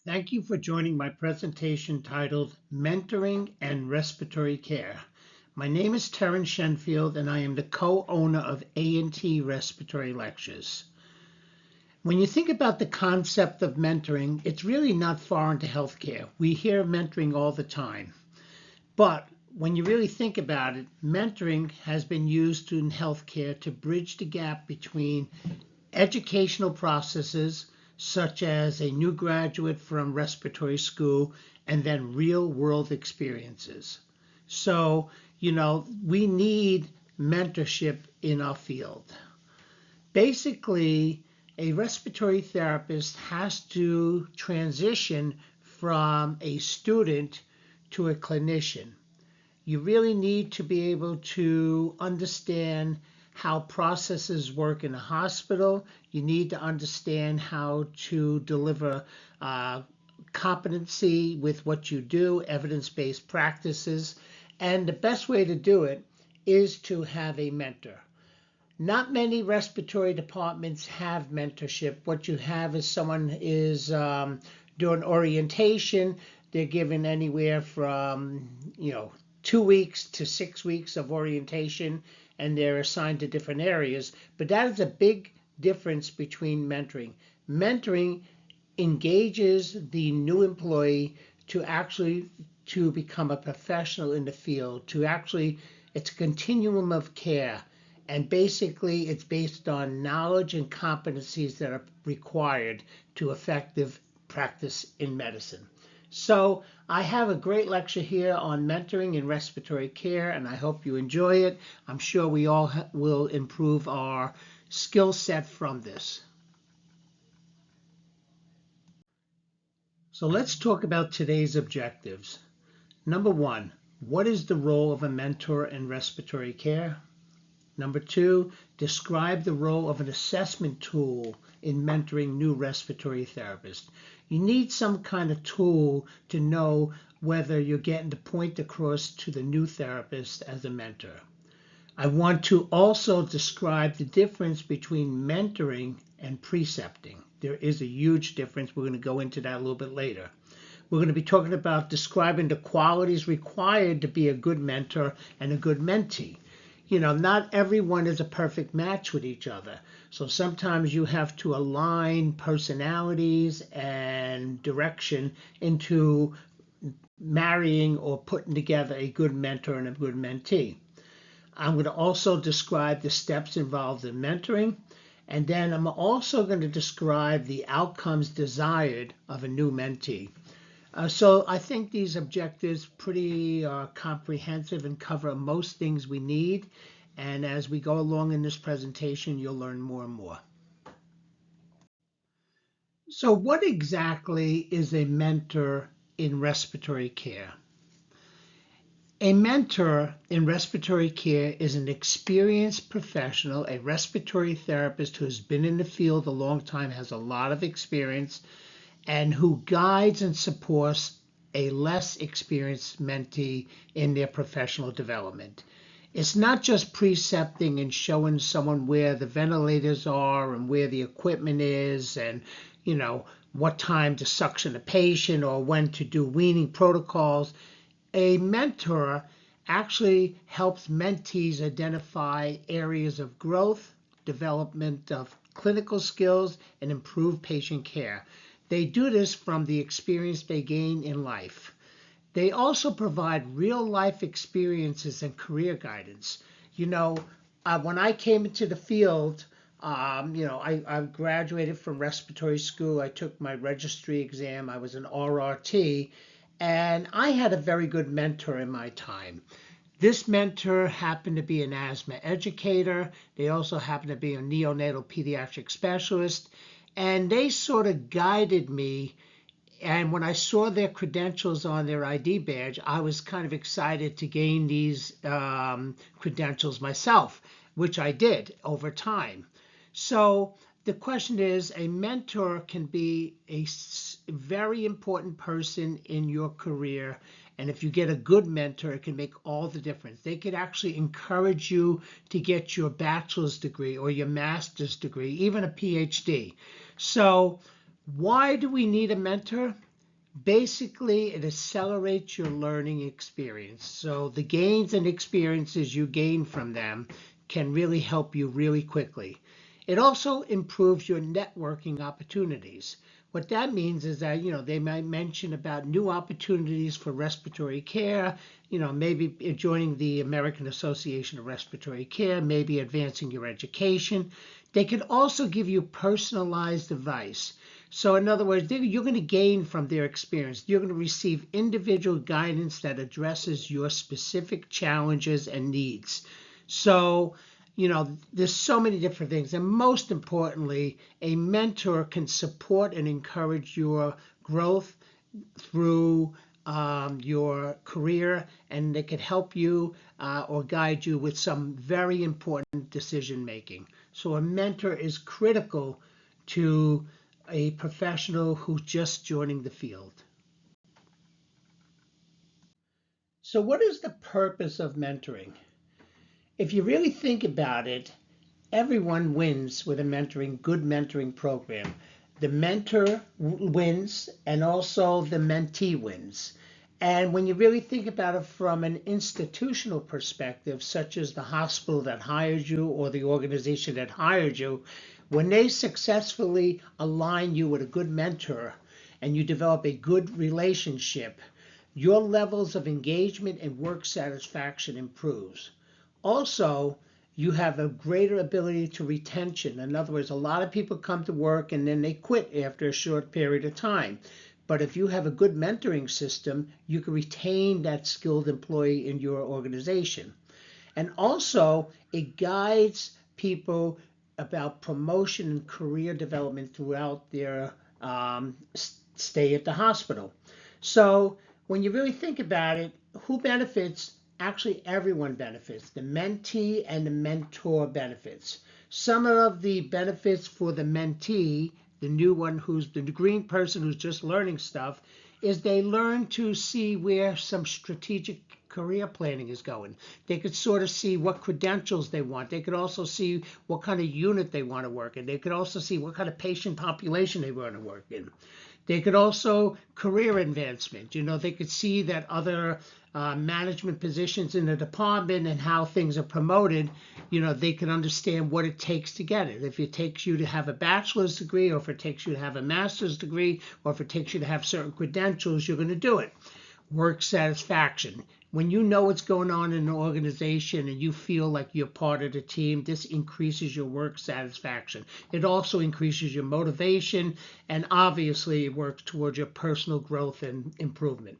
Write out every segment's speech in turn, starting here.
Thank you for joining my presentation titled Mentoring and Respiratory Care. My name is Terrence Shenfield and I am the co-owner of A&T Respiratory Lectures. When you think about the concept of mentoring, it's really not foreign to healthcare. We hear mentoring all the time. But when you really think about it, mentoring has been used in healthcare to bridge the gap between educational processes such as a new graduate from respiratory school and then real world experiences. So, we need mentorship in our field. Basically, a respiratory therapist has to transition from a student to a clinician. You really need to be able to understand how processes work in a hospital. You need to understand how to deliver competency with what you do, evidence-based practices. And the best way to do it is to have a mentor. Not many respiratory departments have mentorship. What you have is someone is doing orientation. They're given anywhere from 2 weeks to 6 weeks of orientation, and they're assigned to different areas. But that is a big difference between mentoring. Mentoring engages the new employee to become a professional in the field, it's a continuum of care. And basically, it's based on knowledge and competencies that are required to effective practice in medicine. So I have a great lecture here on mentoring in respiratory care, and I hope you enjoy it. I'm sure we all will improve our skill set from this. So let's talk about today's objectives. Number one, what is the role of a mentor in respiratory care? Number two, describe the role of an assessment tool in mentoring new respiratory therapists. You need some kind of tool to know whether you're getting the point across to the new therapist as a mentor. I want to also describe the difference between mentoring and precepting. There is a huge difference. We're going to go into that a little bit later. We're going to be talking about describing the qualities required to be a good mentor and a good mentee. Not everyone is a perfect match with each other. So sometimes you have to align personalities and direction into marrying or putting together a good mentor and a good mentee. I'm going to also describe the steps involved in mentoring. And then I'm also going to describe the outcomes desired of a new mentee. So I think these objectives pretty comprehensive and cover most things we need. And as we go along in this presentation, you'll learn more and more. So what exactly is a mentor in respiratory care? A mentor in respiratory care is an experienced professional, a respiratory therapist who has been in the field a long time, has a lot of experience, and who guides and supports a less experienced mentee in their professional development. It's not just precepting and showing someone where the ventilators are and where the equipment is and, what time to suction a patient or when to do weaning protocols. A mentor actually helps mentees identify areas of growth, development of clinical skills, and improve patient care. They do this from the experience they gain in life. They also provide real-life experiences and career guidance. When I came into the field, I graduated from respiratory school. I took my registry exam. I was an RRT, and I had a very good mentor in my time. This mentor happened to be an asthma educator. They also happened to be a neonatal pediatric specialist. And they sort of guided me. And when I saw their credentials on their ID badge, I was kind of excited to gain these credentials myself, which I did over time. So the question is, a mentor can be a very important person in your career. And if you get a good mentor, it can make all the difference. They could actually encourage you to get your bachelor's degree or your master's degree, even a PhD. So why do we need a mentor? Basically, it accelerates your learning experience. So the gains and experiences you gain from them can really help you really quickly. It also improves your networking opportunities. What that means is that, they might mention about new opportunities for respiratory care, maybe joining the American Association of Respiratory Care, maybe advancing your education. They could also give you personalized advice. So in other words, you're going to gain from their experience. You're going to receive individual guidance that addresses your specific challenges and needs. So, there's so many different things. And most importantly, a mentor can support and encourage your growth through your career, and they can help you or guide you with some very important decision making. So a mentor is critical to a professional who's just joining the field. So what is the purpose of mentoring? If you really think about it, everyone wins with a good mentoring program. The mentor wins and also the mentee wins. And when you really think about it from an institutional perspective, such as the hospital that hired you or the organization that hired you, when they successfully align you with a good mentor and you develop a good relationship, your levels of engagement and work satisfaction improves. Also, you have a greater ability to retention. In other words, a lot of people come to work and then they quit after a short period of time. But if you have a good mentoring system, you can retain that skilled employee in your organization. And also, it guides people about promotion and career development throughout their stay at the hospital. So when you really think about it, who benefits? Actually, everyone benefits. The mentee and the mentor benefits. Some of the benefits for the mentee, the new one who's the green person who's just learning stuff, is they learn to see where some strategic career planning is going. They could sort of see what credentials they want. They could also see what kind of unit they want to work in. They could also see what kind of patient population they want to work in. They could also career advancement. They could see that other management positions in the department and how things are promoted. They can understand what it takes to get it. If it takes you to have a bachelor's degree, or if it takes you to have a master's degree, or if it takes you to have certain credentials, you're going to do it. Work satisfaction. When you know what's going on in an organization and you feel like you're part of the team, this increases your work satisfaction. It also increases your motivation, and obviously it works towards your personal growth and improvement.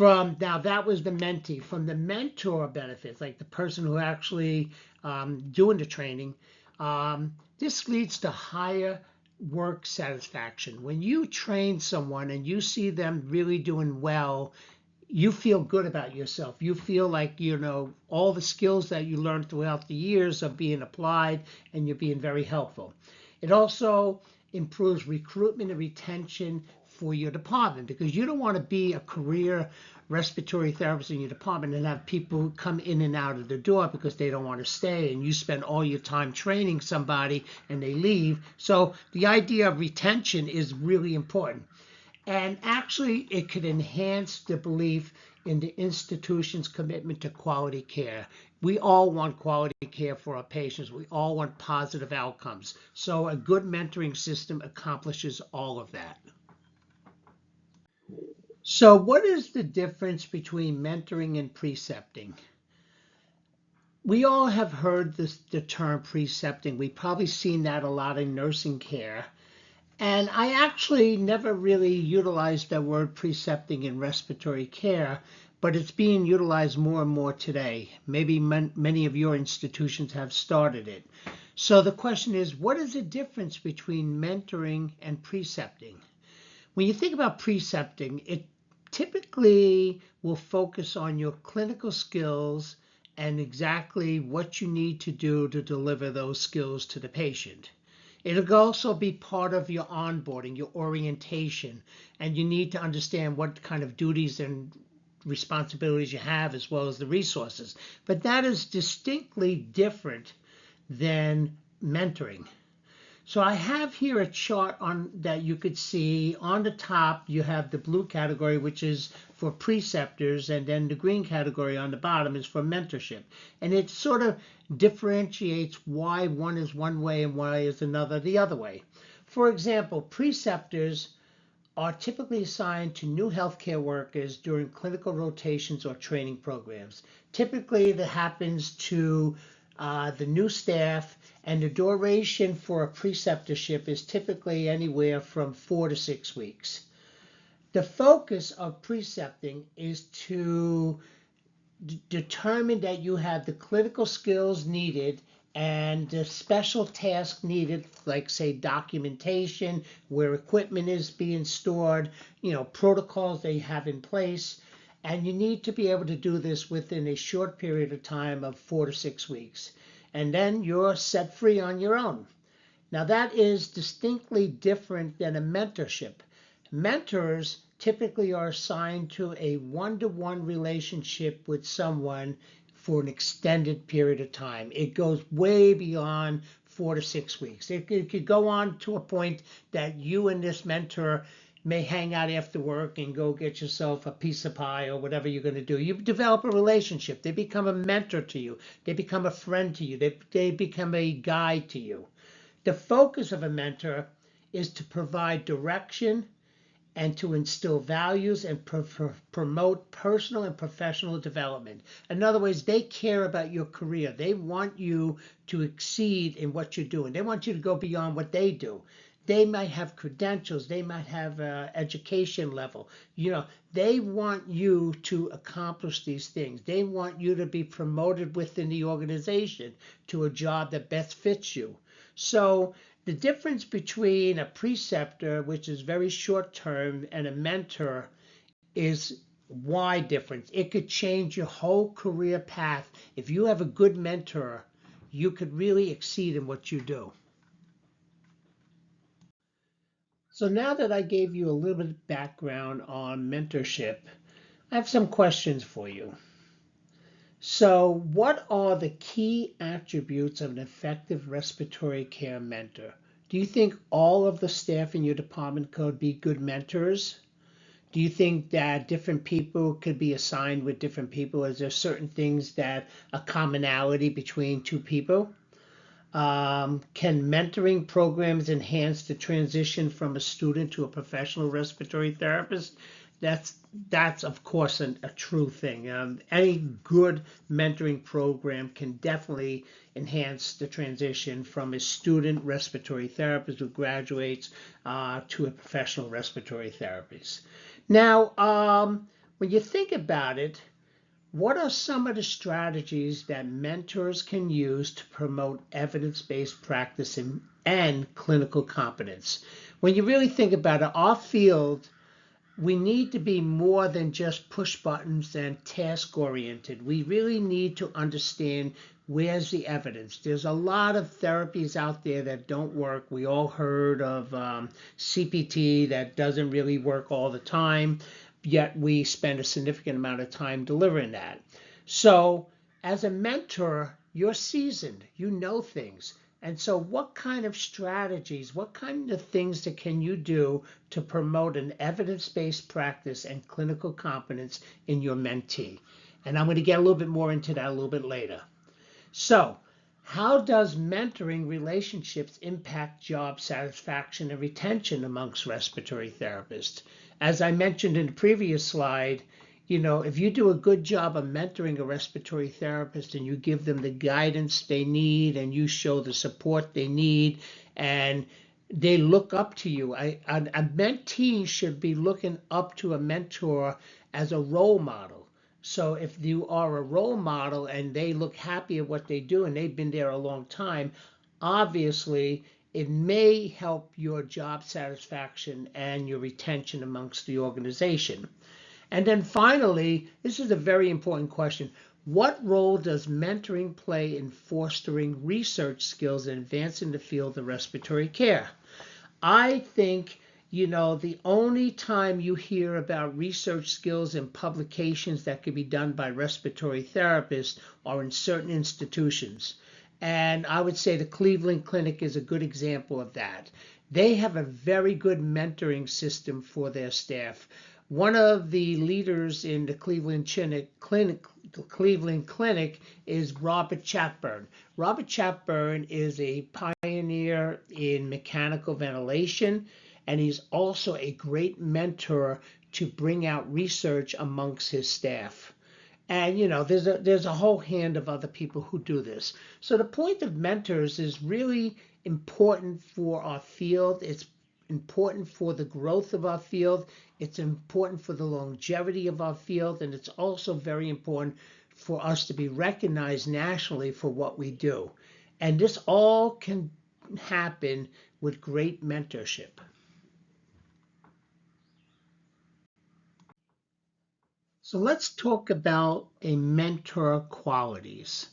Now that was the mentee. From the mentor benefits, like the person who actually doing the training, this leads to higher work satisfaction. When you train someone and you see them really doing well, you feel good about yourself. You feel like, all the skills that you learned throughout the years are being applied and you're being very helpful. It also improves recruitment and retention for your department, because you don't want to be a career respiratory therapist in your department and have people come in and out of the door because they don't want to stay, and you spend all your time training somebody and they leave. So the idea of retention is really important. And actually, it could enhance the belief in the institution's commitment to quality care. We all want quality care for our patients. We all want positive outcomes. So a good mentoring system accomplishes all of that. So what is the difference between mentoring and precepting? We all have heard the term precepting. We've probably seen that a lot in nursing care. And I actually never really utilized the word precepting in respiratory care, but it's being utilized more and more today. Maybe many of your institutions have started it. So the question is, what is the difference between mentoring and precepting? When you think about precepting, it typically will focus on your clinical skills and exactly what you need to do to deliver those skills to the patient. It'll also be part of your onboarding, your orientation, and you need to understand what kind of duties and responsibilities you have, as well as the resources. But that is distinctly different than mentoring. So I have here a chart on that you could see. On the top, you have the blue category, which is for preceptors, and then the green category on the bottom is for mentorship. And it sort of differentiates why one is one way and why is another the other way. For example, preceptors are typically assigned to new healthcare workers during clinical rotations or training programs. Typically, that happens to the new staff, and the duration for a preceptorship is typically anywhere from 4 to 6 weeks. The focus of precepting is to determine that you have the clinical skills needed and the special tasks needed, like say documentation, where equipment is being stored, protocols they have in place. And you need to be able to do this within a short period of time of 4 to 6 weeks. And then you're set free on your own. Now that is distinctly different than a mentorship. Mentors typically are assigned to a one-to-one relationship with someone for an extended period of time. It goes way beyond 4 to 6 weeks. It could go on to a point that you and this mentor may hang out after work and go get yourself a piece of pie or whatever you're going to do. You develop a relationship. They become a mentor to you. They become a friend to you. They become a guide to you. The focus of a mentor is to provide direction and to instill values and promote personal and professional development. In other words, they care about your career. They want you to exceed in what you're doing. They want you to go beyond what they do. They might have credentials. They might have education level. They want you to accomplish these things. They want you to be promoted within the organization to a job that best fits you. So the difference between a preceptor, which is very short term, and a mentor is wide difference. It could change your whole career path. If you have a good mentor, you could really exceed in what you do. So now that I gave you a little bit of background on mentorship, I have some questions for you. So what are the key attributes of an effective respiratory care mentor? Do you think all of the staff in your department could be good mentors? Do you think that different people could be assigned with different people? Is there certain things that a commonality between two people? Can mentoring programs enhance the transition from a student to a professional respiratory therapist? That's of course a true thing. Any good mentoring program can definitely enhance the transition from a student respiratory therapist who graduates to a professional respiratory therapist. Now, when you think about it, what are some of the strategies that mentors can use to promote evidence-based practice and clinical competence? When you really think about it, our field, we need to be more than just push buttons and task oriented. We really need to understand where's the evidence. There's a lot of therapies out there that don't work. We all heard of CPT that doesn't really work all the time, yet we spend a significant amount of time delivering that. So as a mentor, you're seasoned, you know things. And so what kind of strategies, what kind of things that can you do to promote an evidence-based practice and clinical competence in your mentee? And I'm going to get a little bit more into that a little bit later. So how does mentoring relationships impact job satisfaction and retention amongst respiratory therapists? As I mentioned in the previous slide, if you do a good job of mentoring a respiratory therapist and you give them the guidance they need and you show the support they need and they look up to you, a mentee should be looking up to a mentor as a role model. So if you are a role model and they look happy at what they do and they've been there a long time, obviously it may help your job satisfaction and your retention amongst the organization. And then finally, this is a very important question. What role does mentoring play in fostering research skills and advancing the field of respiratory care? I think, the only time you hear about research skills and publications that can be done by respiratory therapists are in certain institutions. And I would say the Cleveland Clinic is a good example of that. They have a very good mentoring system for their staff. One of the leaders in the Cleveland Clinic is Robert Chatburn. Robert Chatburn is a pioneer in mechanical ventilation, and he's also a great mentor to bring out research amongst his staff. And there's a whole hand of other people who do this. So the point of mentors is really important for our field. It's important for the growth of our field. It's important for the longevity of our field, and it's also very important for us to be recognized nationally for what we do. And this all can happen with great mentorship. So let's talk about a mentor qualities.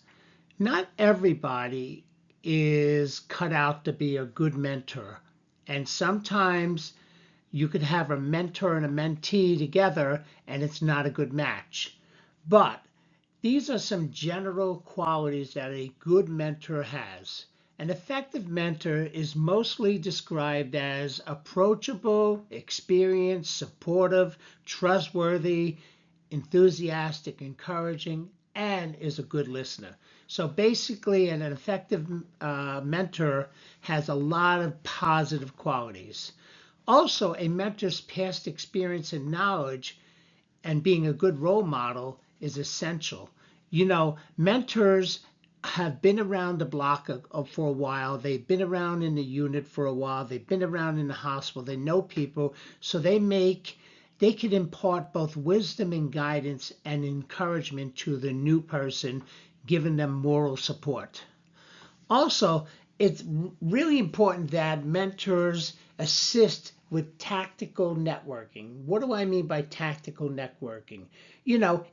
Not everybody is cut out to be a good mentor. And sometimes you could have a mentor and a mentee together and it's not a good match. But these are some general qualities that a good mentor has. An effective mentor is mostly described as approachable, experienced, supportive, trustworthy, enthusiastic, encouraging, and is a good listener. So basically, an effective mentor has a lot of positive qualities. Also, a mentor's past experience and knowledge and being a good role model is essential. Mentors have been around the block for a while. They've been around in the unit for a while. They've been around in the hospital. They know people. So they can impart both wisdom and guidance and encouragement to the new person, giving them moral support. Also, it's really important that mentors assist with tactical networking. What do I mean by tactical networking?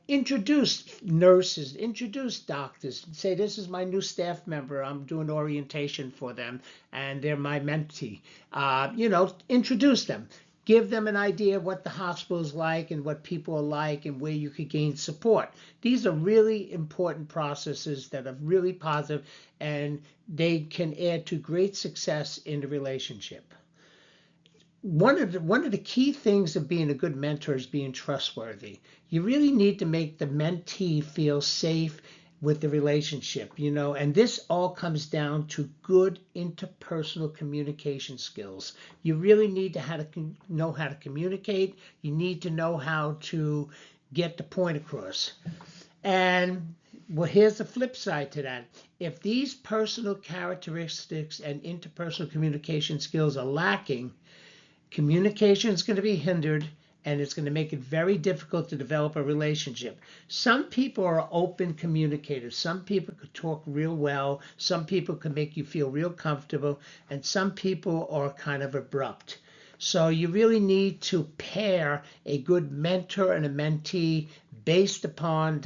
Introduce nurses, introduce doctors, say, this is my new staff member. I'm doing orientation for them and they're my mentee. Introduce them. Give them an idea of what the hospital is like and what people are like and where you could gain support. These are really important processes that are really positive and they can add to great success in the relationship. One of the key things of being a good mentor is being trustworthy. You really need to make the mentee feel safe with the relationship, and this all comes down to good interpersonal communication skills. You really need to know how to communicate. You need to know how to get the point across. And well, here's the flip side to that. If these personal characteristics and interpersonal communication skills are lacking, communication is going to be hindered and it's going to make it very difficult to develop a relationship. Some people are open communicators. Some people could talk real well. Some people can make you feel real comfortable. And some people are kind of abrupt. So you really need to pair a good mentor and a mentee based upon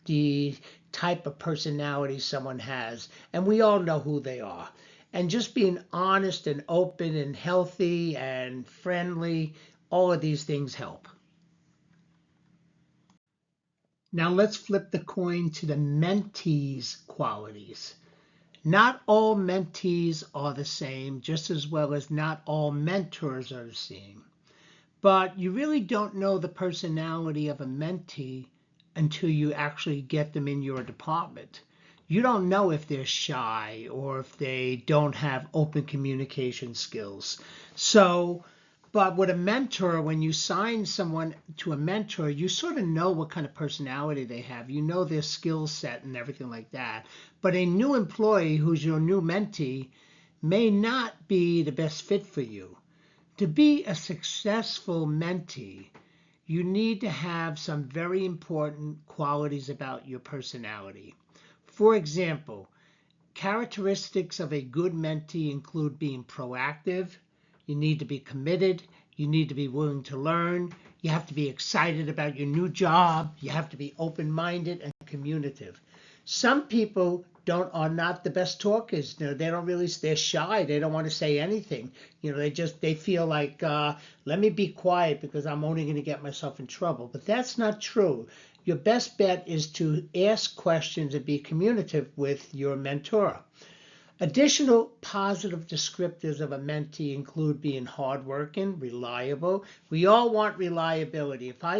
the type of personality someone has. And we all know who they are. And just being honest and open and healthy and friendly, all of these things help. Now let's flip the coin to the mentee's qualities. Not all mentees are the same, just as well as not all mentors are the same. But you really don't know the personality of a mentee until you actually get them in your department. You don't know if they're shy or if they don't have open communication skills. But with a mentor, when you sign someone to a mentor, you sort of know what kind of personality they have. You know their skill set and everything like that. But a new employee who's your new mentee may not be the best fit for you. To be a successful mentee, you need to have some very important qualities about your personality. For example, characteristics of a good mentee include being proactive. You need to be committed. You need to be willing to learn. You have to be excited about your new job. You have to be open-minded and communicative. Some people are not the best talkers. They're shy. They don't want to say anything. They feel like, let me be quiet because I'm only going to get myself in trouble. But that's not true. your best bet is to ask questions and be communicative with your mentor. Additional positive descriptors of a mentee include being hardworking, reliable. We all want reliability. If I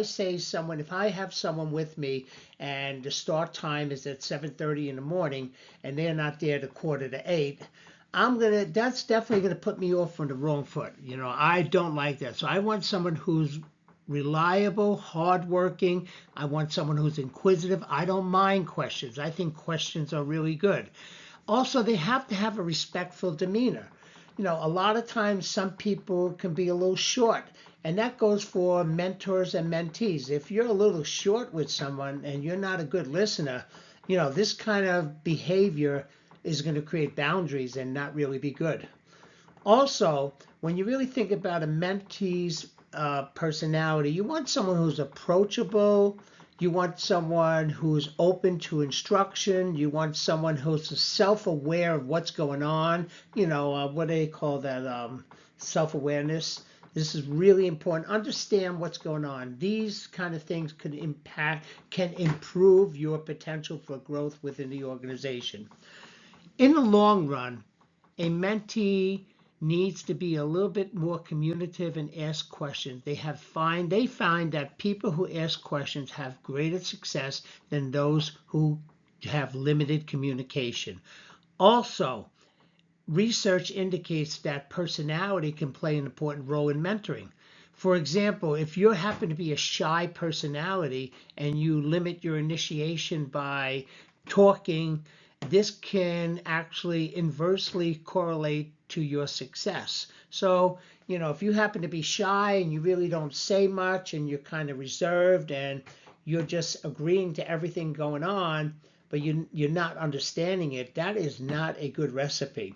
have someone with me and the start time is at 7:30 in the morning and they're not there to 7:45, that's definitely gonna put me off on the wrong foot. I don't like that. So I want someone who's reliable, hardworking. I want someone who's inquisitive. I don't mind questions. I think questions are really good. Also, they have to have a respectful demeanor. A lot of times some people can be a little short, and that goes for mentors and mentees. If you're a little short with someone and you're not a good listener, this kind of behavior is going to create boundaries and not really be good. Also, when you really think about a mentee's personality, you want someone who's approachable. You want someone who's open to instruction. You want someone who's self-aware of what's going on. What do they call that? Self-awareness. This is really important. Understand what's going on. These kind of things can improve your potential for growth within the organization. In the long run, a mentee needs to be a little bit more communicative and ask questions. They find that people who ask questions have greater success than those who have limited communication. Also, research indicates that personality can play an important role in mentoring. For example, if you happen to be a shy personality and you limit your initiation by talking, this can actually inversely correlate to your success. So, if you happen to be shy and you really don't say much and you're kind of reserved and you're just agreeing to everything going on, but you're not understanding it, that is not a good recipe.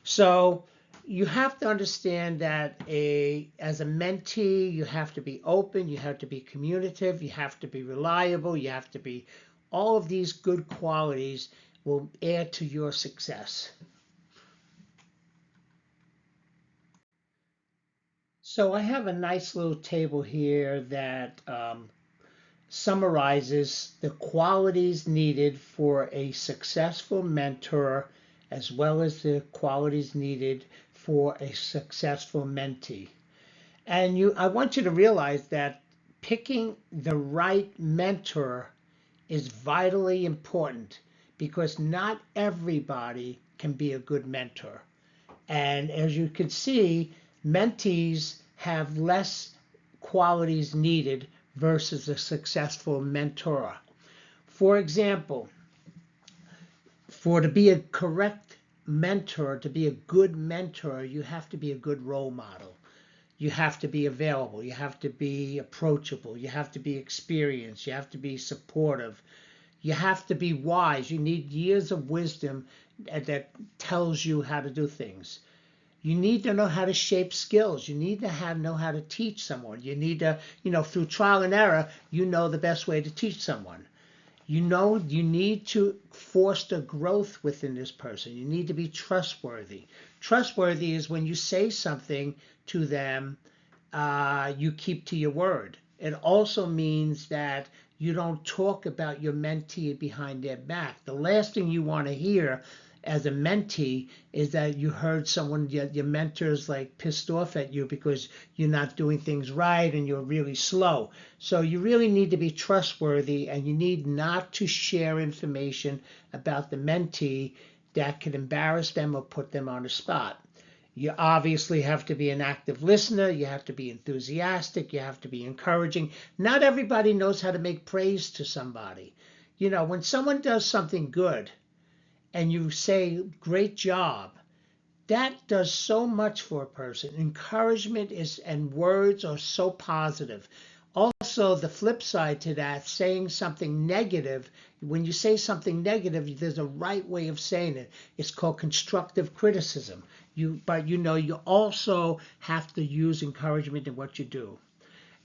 So you have to understand that as a mentee, you have to be open, you have to be communicative, you have to be reliable, you have to be all of these good qualities will add to your success. So I have a nice little table here that summarizes the qualities needed for a successful mentor as well as the qualities needed for a successful mentee. And I want you to realize that picking the right mentor is vitally important because not everybody can be a good mentor. And as you can see, mentees have less qualities needed versus a successful mentor. For example, to be a correct mentor, to be a good mentor, you have to be a good role model. You have to be available. You have to be approachable. You have to be experienced. You have to be supportive. You have to be wise. You need years of wisdom that tells you how to do things. You need to know how to shape skills. You need to know how to teach someone. You need to, through trial and error, the best way to teach someone. You need to foster growth within this person. You need to be trustworthy. Trustworthy is when you say something to them, you keep to your word. It also means that you don't talk about your mentee behind their back. The last thing you want to hear as a mentee is that you heard your mentor's like pissed off at you because you're not doing things right and you're really slow. So you really need to be trustworthy, and you need not to share information about the mentee that could embarrass them or put them on the spot. You obviously have to be an active listener. You have to be enthusiastic. You have to be encouraging. Not everybody knows how to make praise to somebody. When someone does something good and you say, great job, that does so much for a person. Encouragement and words are so positive. Also, the flip side to that, saying something negative, when you say something negative, there's a right way of saying it. It's called constructive criticism. But you also have to use encouragement in what you do.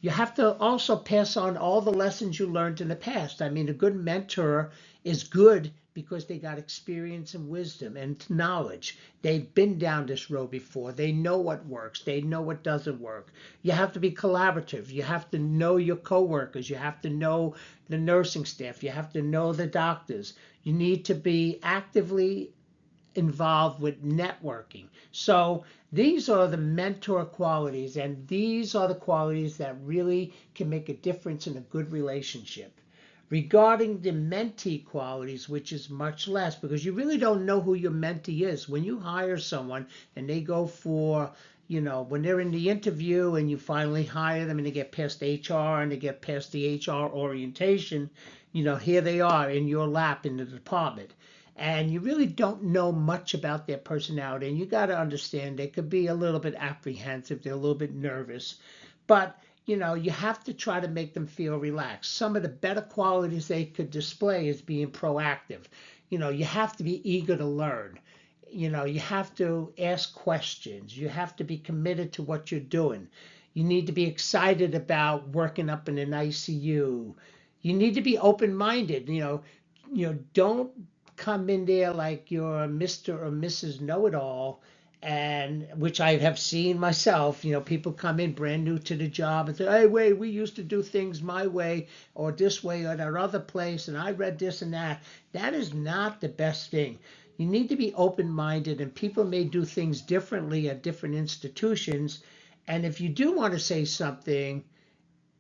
You have to also pass on all the lessons you learned in the past. I mean, a good mentor is good because they got experience and wisdom and knowledge. They've been down this road before. They know what works. They know what doesn't work. You have to be collaborative. You have to know your coworkers. You have to know the nursing staff. You have to know the doctors. You need to be actively involved with networking. So these are the mentor qualities, and these are the qualities that really can make a difference in a good relationship. Regarding the mentee qualities, which is much less, because you really don't know who your mentee is. When you hire someone and they go for, when they're in the interview and you finally hire them and they get past HR and they get past the HR orientation, here they are in your lap in the department. And you really don't know much about their personality. And you got to understand they could be a little bit apprehensive, they're a little bit nervous. But you have to try to make them feel relaxed. Some of the better qualities they could display is being proactive. You have to be eager to learn. You have to ask questions. You have to be committed to what you're doing. You need to be excited about working up in an ICU. You need to be open-minded. Don't come in there like you're Mr. or Mrs. Know-it-all, and which I have seen myself. People come in brand new to the job and say, hey, wait, we used to do things my way or this way or that other place, and I read this and that. That is not the best thing. You need to be open-minded, and people may do things differently at different institutions. And if you do want to say something,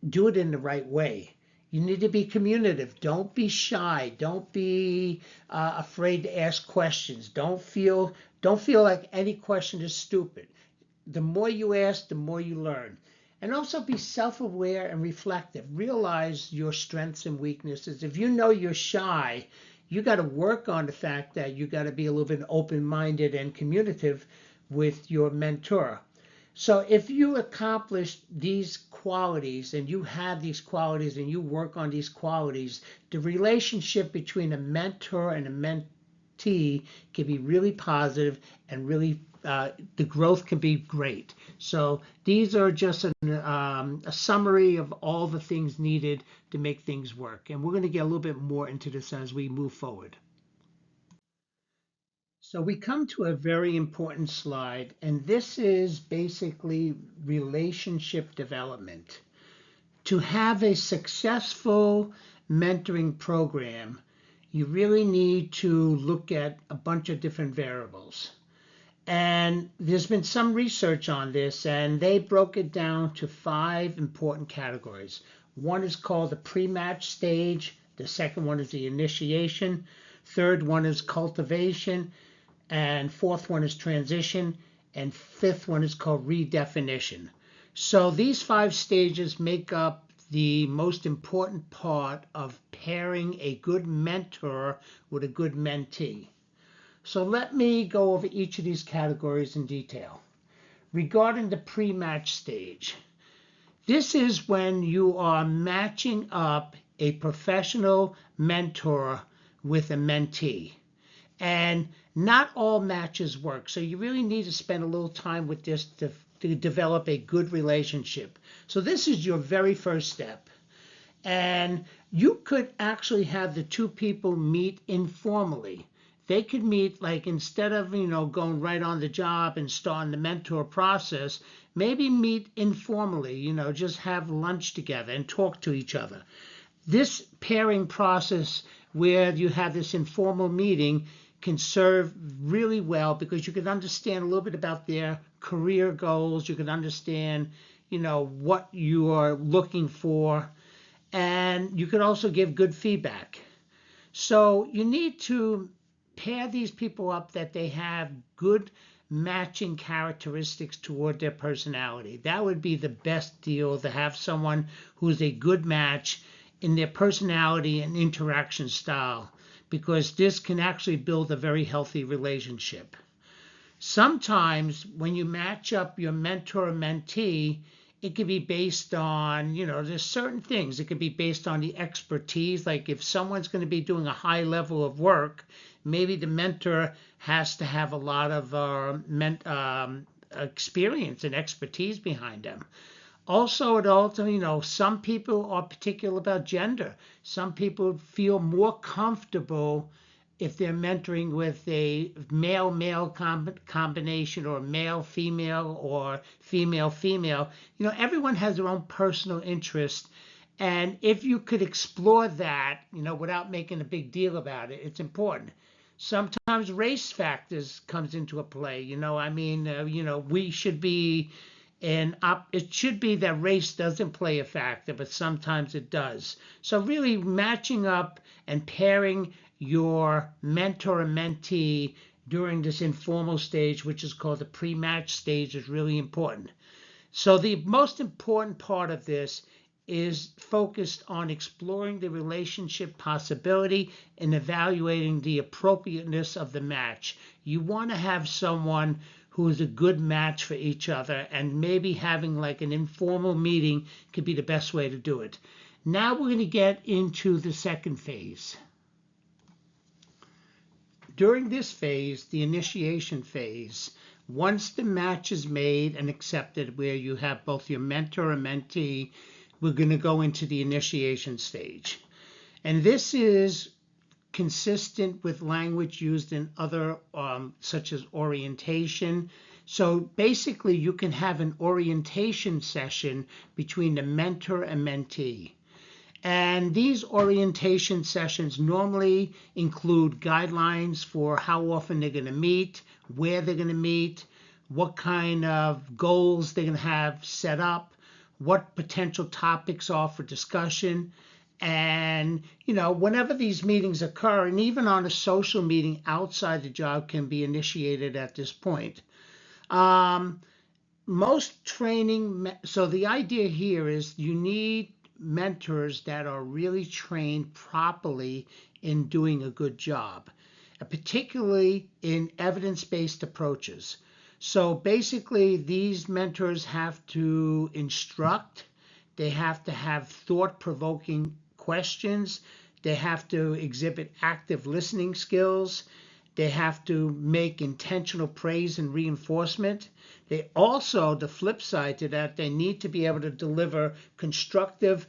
do it in the right way. You need to be communicative. Don't be shy. Don't be afraid to ask questions. Don't feel like any question is stupid. The more you ask, the more you learn. And also be self-aware and reflective. Realize your strengths and weaknesses. If you know you're shy, you got to work on the fact that you got to be a little bit open-minded and communicative with your mentor. So if you accomplish these qualities and you have these qualities and you work on these qualities, the relationship between a mentor and a mentee can be really positive and really the growth can be great. So these are just a summary of all the things needed to make things work. And we're going to get a little bit more into this as we move forward. So we come to a very important slide, and this is basically relationship development. To have a successful mentoring program, you really need to look at a bunch of different variables. And there's been some research on this, and they broke it down to 5 important categories. One is called the pre-match stage. The second one is the initiation. Third one is cultivation. And fourth one is transition, and fifth one is called redefinition. So these 5 stages make up the most important part of pairing a good mentor with a good mentee. So let me go over each of these categories in detail. Regarding the pre-match stage, this is when you are matching up a professional mentor with a mentee. And not all matches work. So you really need to spend a little time with this to develop a good relationship. So this is your very first step. And you could actually have the 2 people meet informally. They could meet, like, instead of, going right on the job and starting the mentor process, maybe meet informally, just have lunch together and talk to each other. This pairing process where you have this informal meeting can serve really well because you can understand a little bit about their career goals. You can understand, what you are looking for, and you can also give good feedback. So you need to pair these people up that they have good matching characteristics toward their personality. That would be the best deal, to have someone who's a good match in their personality and interaction style, because this can actually build a very healthy relationship. Sometimes when you match up your mentor and mentee, it could be based on, there's certain things. It could be based on the expertise. Like if someone's going to be doing a high level of work, maybe the mentor has to have a lot of experience and expertise behind them. Also, some people are particular about gender. Some people feel more comfortable if they're mentoring with a male-male combination or male-female or female-female, everyone has their own personal interest. And if you could explore that, without making a big deal about it, it's important. Sometimes race factors comes into a play. We should be it should be that race doesn't play a factor, but sometimes it does. So really matching up and pairing your mentor and mentee during this informal stage, which is called the pre-match stage, is really important. So the most important part of this is focused on exploring the relationship possibility and evaluating the appropriateness of the match. You want to have someone who is a good match for each other, and maybe having like an informal meeting could be the best way to do it. Now we're going to get into the second phase. During this phase, the initiation phase, once the match is made and accepted, where you have both your mentor and mentee, we're going to go into the initiation stage. And this is consistent with language used in other, such as orientation. So basically, you can have an orientation session between the mentor and mentee. And these orientation sessions normally include guidelines for how often they're going to meet, where they're going to meet, what kind of goals they're going to have set up, what potential topics are for discussion. And, whenever these meetings occur, and even on a social meeting outside the job can be initiated at this point. Most training, so the idea here is you need mentors that are really trained properly in doing a good job, particularly in evidence-based approaches. So basically, these mentors have to instruct, they have to have thought-provoking questions, they have to exhibit active listening skills, they have to make intentional praise and reinforcement. They also, the flip side to that, they need to be able to deliver constructive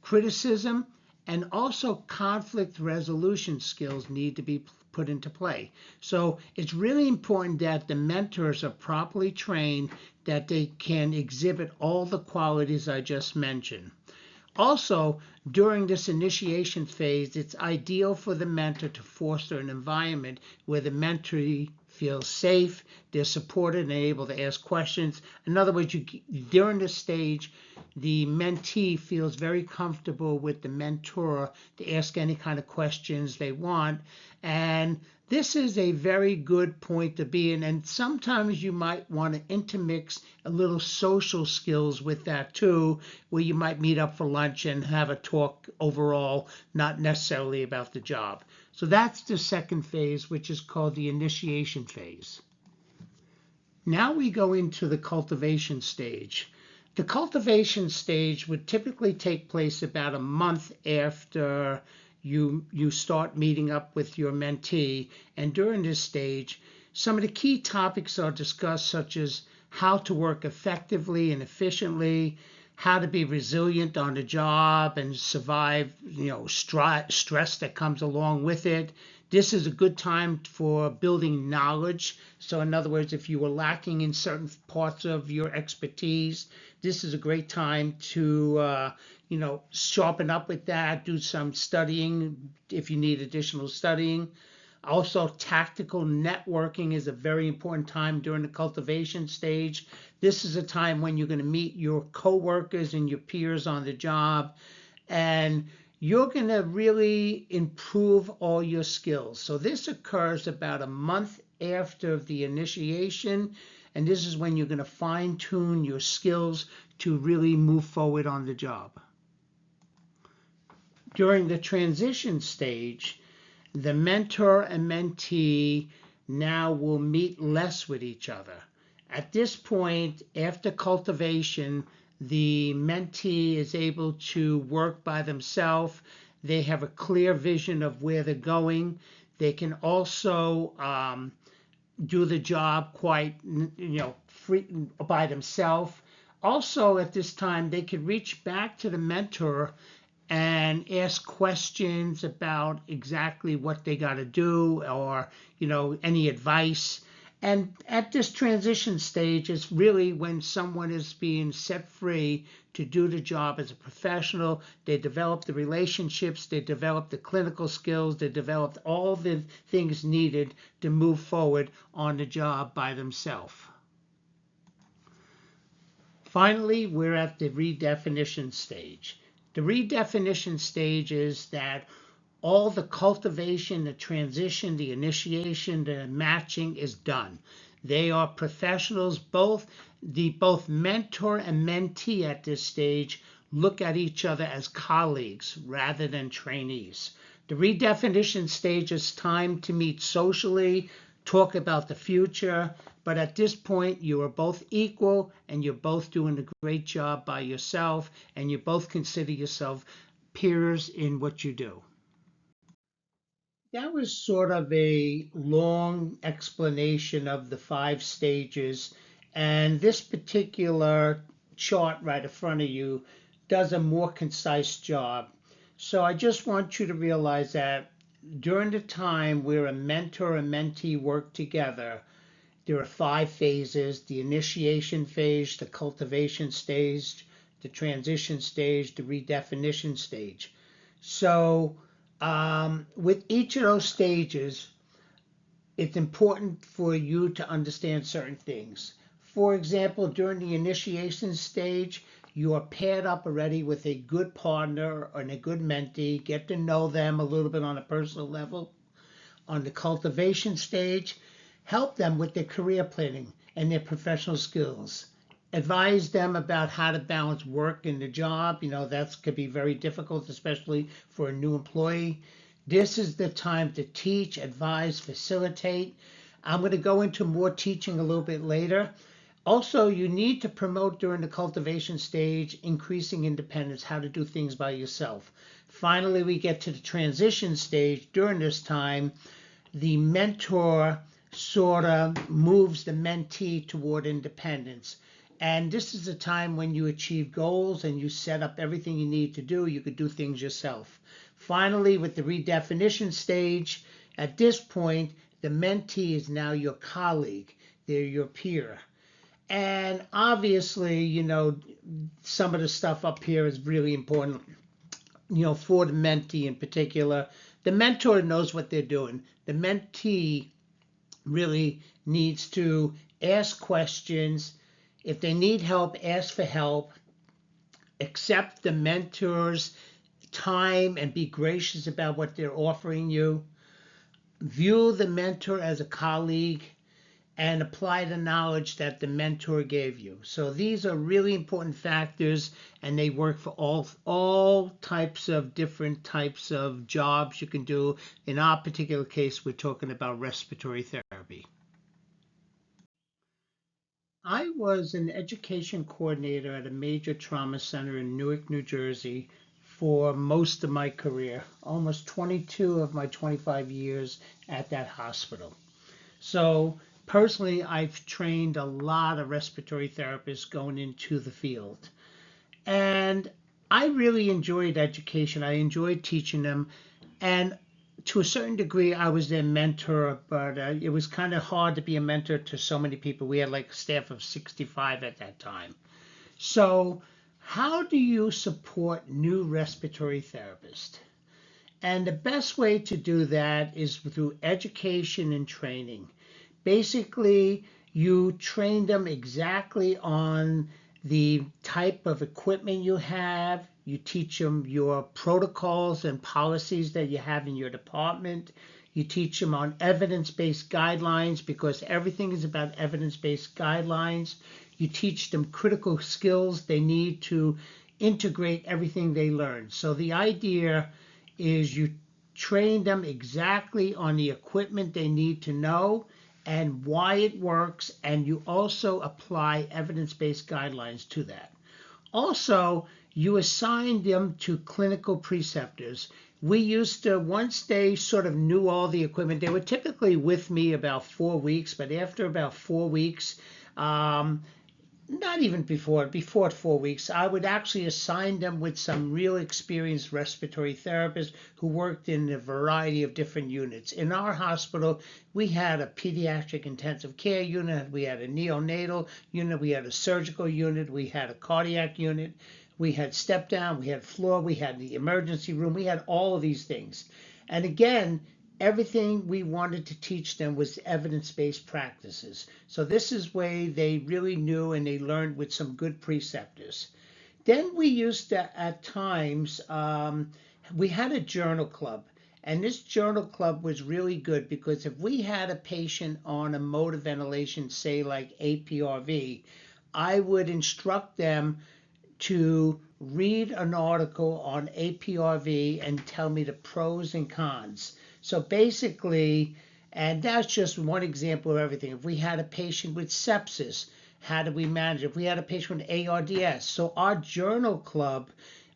criticism, and also conflict resolution skills need to be put into play. So it's really important that the mentors are properly trained, that they can exhibit all the qualities I just mentioned. Also, during this initiation phase, it's ideal for the mentor to foster an environment where the mentee feels safe, they're supported, and able to ask questions. In other words, during this stage, the mentee feels very comfortable with the mentor to ask any kind of questions they want. And this is a very good point to be in. And sometimes you might want to intermix a little social skills with that too, where you might meet up for lunch and have a talk overall, not necessarily about the job. So that's the second phase, which is called the initiation phase. Now we go into the cultivation stage. The cultivation stage would typically take place about a month after you start meeting up with your mentee. And during this stage, some of the key topics are discussed, such as how to work effectively and efficiently, how to be resilient on the job and survive, stress that comes along with it. This is a good time for building knowledge. So in other words, if you were lacking in certain parts of your expertise, this is a great time to, sharpen up with that, do some studying if you need additional studying. Also, tactical networking is a very important time during the cultivation stage. This is a time when you're going to meet your coworkers and your peers on the job, and you're going to really improve all your skills. So this occurs about a month after the initiation, and this is when you're going to fine-tune your skills to really move forward on the job. During the transition stage, the mentor and mentee now will meet less with each other. At this point, after cultivation, the mentee is able to work by themselves. They have a clear vision of where they're going. They can also do the job quite, free by themselves. Also, at this time, they could reach back to the mentor and ask questions about exactly what they got to do, or any advice. And at this transition stage is really when someone is being set free to do the job as a professional. They develop the relationships, they develop the clinical skills, they develop all the things needed to move forward on the job by themselves. Finally, we're at the redefinition stage. The redefinition stage is that all the cultivation, the transition, the initiation, the matching is done. They are professionals. Both mentor and mentee at this stage look at each other as colleagues rather than trainees. The redefinition stage is time to meet socially, talk about the future, but at this point you are both equal and you're both doing a great job by yourself, and you both consider yourself peers in what you do. That was sort of a long explanation of the 5 stages, and this particular chart right in front of you does a more concise job. So I just want you to realize that during the time where a mentor and mentee work together, there are 5 phases: the initiation phase, the cultivation stage, the transition stage, the redefinition stage. So with each of those stages, it's important for you to understand certain things. For example, during the initiation stage, you are paired up already with a good partner and a good mentee, get to know them a little bit on a personal level. On the cultivation stage, help them with their career planning and their professional skills. Advise them about how to balance work and the job. That could be very difficult, especially for a new employee. This is the time to teach, advise, facilitate. I'm going to go into more teaching a little bit later. Also, you need to promote during the cultivation stage, increasing independence, how to do things by yourself. Finally, we get to the transition stage. During this time, the mentor sort of moves the mentee toward independence. And this is a time when you achieve goals and you set up everything you need to do. You could do things yourself. Finally, with the redefinition stage, at this point, the mentee is now your colleague. They're your peer. And obviously, some of the stuff up here is really important, for the mentee in particular. The mentor knows what they're doing. The mentee really needs to ask questions. If they need help, ask for help. Accept the mentor's time and be gracious about what they're offering you. View the mentor as a colleague and apply the knowledge that the mentor gave you. So these are really important factors, and they work for all types of different types of jobs you can do. In our particular case, we're talking about respiratory therapy. I was an education coordinator at a major trauma center in Newark, New Jersey for most of my career, almost 22 of my 25 years at that hospital. So personally, I've trained a lot of respiratory therapists going into the field. And I really enjoyed education. I enjoyed teaching them. And to a certain degree, I was their mentor, but it was kind of hard to be a mentor to so many people. We had like a staff of 65 at that time. So how do you support new respiratory therapists? And the best way to do that is through education and training. Basically, you train them exactly on the type of equipment you have. You teach them your protocols and policies that you have in your department. You teach them on evidence-based guidelines, because everything is about evidence-based guidelines. You teach them critical skills they need to integrate everything they learn. So the idea is you train them exactly on the equipment they need to know and why it works, and you also apply evidence-based guidelines to that. Also, you assign them to clinical preceptors. We used to, once they sort of knew all the equipment, they were typically with me about 4 weeks, but after about 4 weeks, not even before 4 weeks, I would actually assign them with some real experienced respiratory therapists who worked in a variety of different units. In our hospital, we had a pediatric intensive care unit, we had a neonatal unit, we had a surgical unit, we had a cardiac unit, we had step down, we had floor, we had the emergency room, we had all of these things. And again, everything we wanted to teach them was evidence-based practices. So this is way they really knew and they learned with some good preceptors. Then we used to, at times, we had a journal club. And this journal club was really good because if we had a patient on a mode of ventilation, say like APRV, I would instruct them to read an article on APRV and tell me the pros and cons. So basically, and that's just one example of everything. If we had a patient with sepsis, how do we manage it? If we had a patient with ARDS, so our journal club,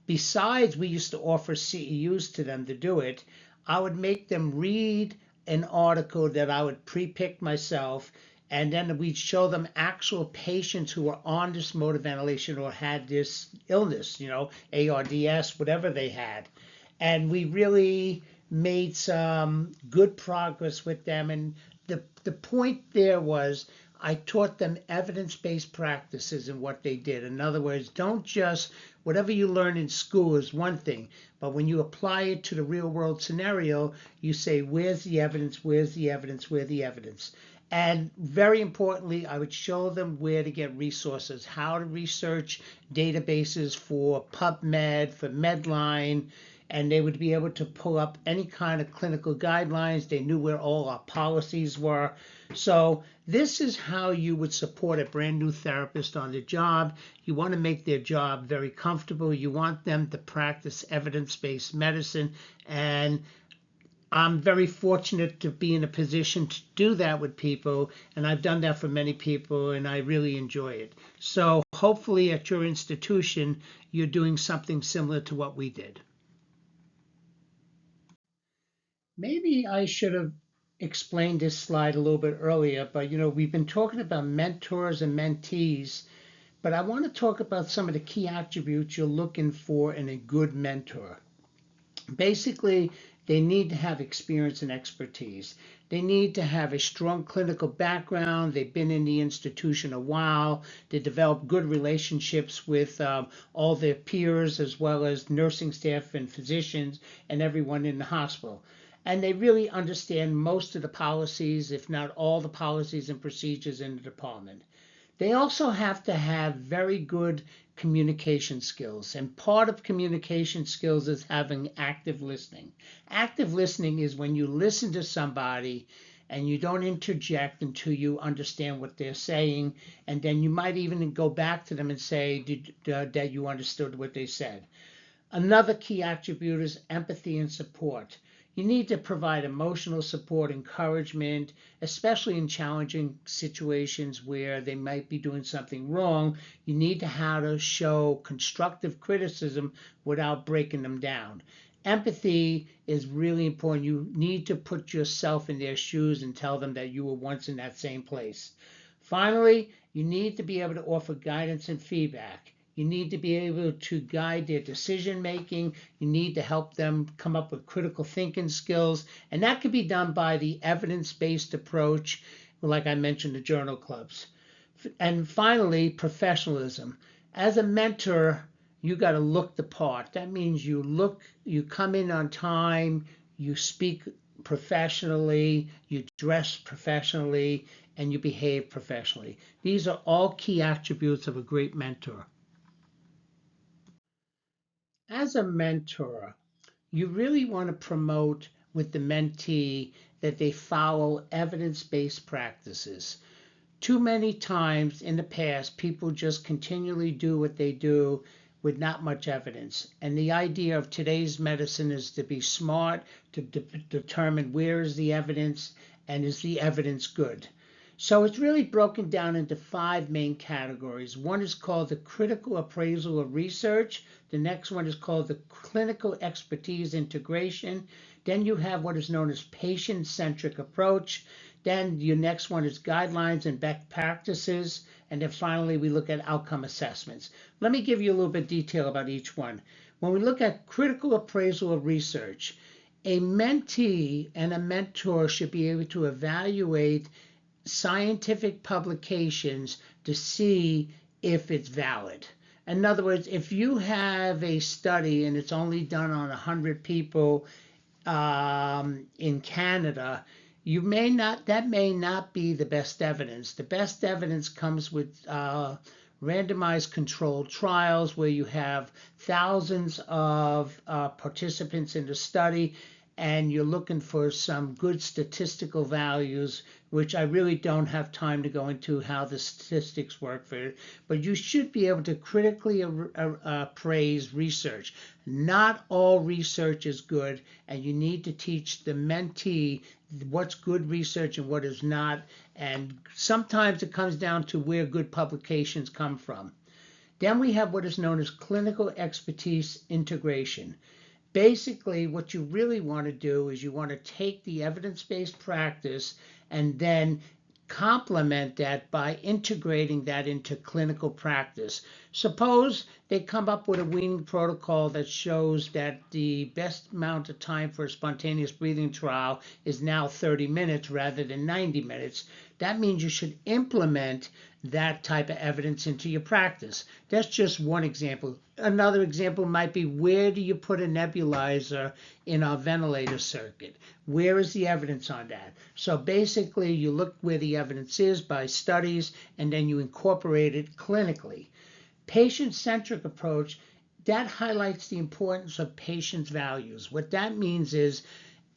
besides we used to offer CEUs to them to do it, I would make them read an article that I would pre-pick myself, and then we'd show them actual patients who were on this mode of ventilation or had this illness, ARDS, whatever they had. And we really made some good progress with them. And the point there was I taught them evidence-based practices in what they did. In other words, don't just, whatever you learn in school is one thing, but when you apply it to the real world scenario, you say, where's the evidence, where's the evidence, where's the evidence? And very importantly, I would show them where to get resources, how to research databases for PubMed, for Medline, and they would be able to pull up any kind of clinical guidelines. They knew where all our policies were. So this is how you would support a brand new therapist on the job. You want to make their job very comfortable. You want them to practice evidence-based medicine. And I'm very fortunate to be in a position to do that with people, and I've done that for many people, and I really enjoy it. So hopefully at your institution, you're doing something similar to what we did. Maybe I should have explained this slide a little bit earlier, but we've been talking about mentors and mentees, but I want to talk about some of the key attributes you're looking for in a good mentor. Basically, they need to have experience and expertise. They need to have a strong clinical background. They've been in the institution a while. They develop good relationships with all their peers, as well as nursing staff and physicians and everyone in the hospital. And they really understand most of the policies, if not all the policies and procedures in the department. They also have to have very good communication skills. And part of communication skills is having active listening. Active listening is when you listen to somebody and you don't interject until you understand what they're saying. And then you might even go back to them and say that you understood what they said. Another key attribute is empathy and support. You need to provide emotional support, encouragement, especially in challenging situations where they might be doing something wrong. You need to how to show constructive criticism without breaking them down. Empathy is really important. You need to put yourself in their shoes and tell them that you were once in that same place. Finally, you need to be able to offer guidance and feedback. You need to be able to guide their decision making. You need to help them come up with critical thinking skills. And that can be done by the evidence-based approach, like I mentioned, the journal clubs. And finally, professionalism. As a mentor, you got to look the part. That means you come in on time, you speak professionally, you dress professionally, and you behave professionally. These are all key attributes of a great mentor. As a mentor, you really want to promote with the mentee that they follow evidence-based practices. Too many times in the past, people just continually do what they do with not much evidence. And the idea of today's medicine is to be smart, to determine where is the evidence and is the evidence good. So it's really broken down into 5 main categories. One is called the critical appraisal of research. The next one is called the clinical expertise integration. Then you have what is known as patient-centric approach. Then your next one is guidelines and best practices. And then finally, we look at outcome assessments. Let me give you a little bit of detail about each one. When we look at critical appraisal of research, a mentee and a mentor should be able to evaluate scientific publications to see if it's valid. In other words, if you have a study and it's only done on 100 people in Canada, that may not be the best evidence. The best evidence comes with randomized controlled trials where you have thousands of participants in the study and you're looking for some good statistical values, which I really don't have time to go into how the statistics work for it, but you should be able to critically appraise research. Not all research is good, and you need to teach the mentee what's good research and what is not, and sometimes it comes down to where good publications come from. Then we have what is known as clinical expertise integration. Basically, what you really want to do is you want to take the evidence-based practice and then complement that by integrating that into clinical practice. Suppose they come up with a weaning protocol that shows that the best amount of time for a spontaneous breathing trial is now 30 minutes rather than 90 minutes. That means you should implement that type of evidence into your practice. That's just one example. Another example might be, where do you put a nebulizer in our ventilator circuit? Where is the evidence on that? So basically, you look where the evidence is by studies, and then you incorporate it clinically. Patient-centric approach, that highlights the importance of patient's values. What that means is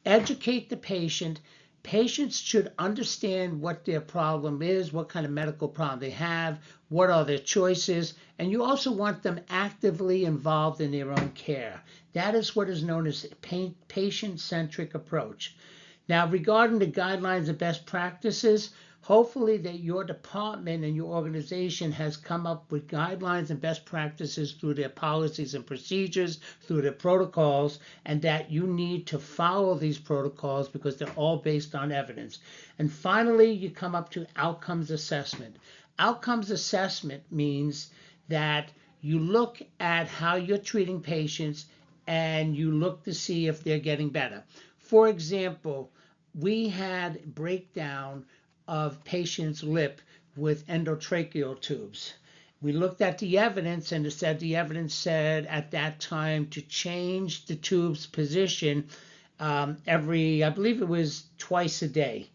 educate the patient. Patients should understand what their problem is, what kind of medical problem they have, what are their choices, and you also want them actively involved in their own care. That is what is known as patient-centric approach. Now, regarding the guidelines and best practices, hopefully that your department and your organization has come up with guidelines and best practices through their policies and procedures, through their protocols, and that you need to follow these protocols because they're all based on evidence. And finally, you come up to outcomes assessment. Outcomes assessment means that you look at how you're treating patients and you look to see if they're getting better. For example, we had breakdown of patient's lip with endotracheal tubes. We looked at the evidence, and the evidence said at that time to change the tube's position I believe it was twice a day.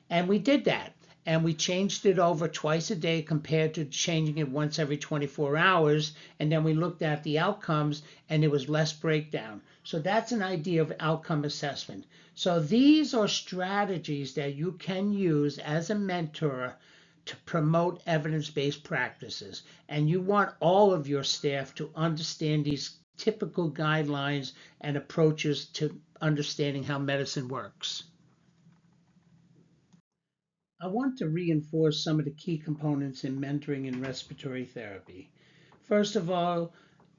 And we did that. And we changed it over twice a day compared to changing it once every 24 hours. And then we looked at the outcomes, and there was less breakdown. So that's an idea of outcome assessment. So these are strategies that you can use as a mentor to promote evidence-based practices. And you want all of your staff to understand these typical guidelines and approaches to understanding how medicine works. I want to reinforce some of the key components in mentoring in respiratory therapy. First of all,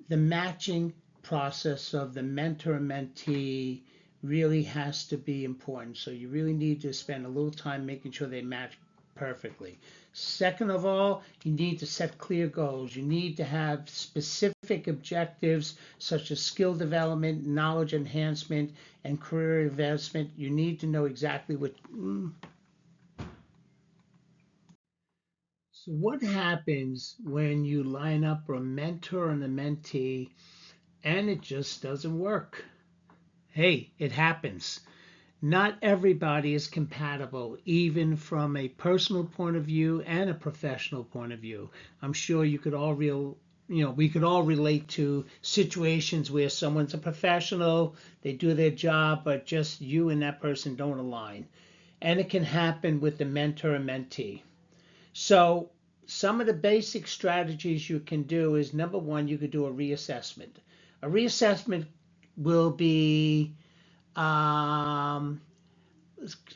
the matching process of the mentor-mentee really has to be important. So you really need to spend a little time making sure they match perfectly. Second of all, you need to set clear goals. You need to have specific objectives such as skill development, knowledge enhancement, and career advancement. You need to know exactly what. So what happens when you line up a mentor and a mentee and it just doesn't work? Hey, it happens. Not everybody is compatible, even from a personal point of view and a professional point of view. I'm sure we could all relate to situations where someone's a professional, they do their job, but just you and that person don't align. And it can happen with the mentor and mentee. So some of the basic strategies you can do is, number one, you could do a reassessment. A reassessment will be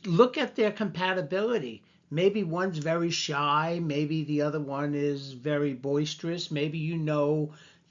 look at their compatibility. Maybe one's very shy, maybe the other one is very boisterous, maybe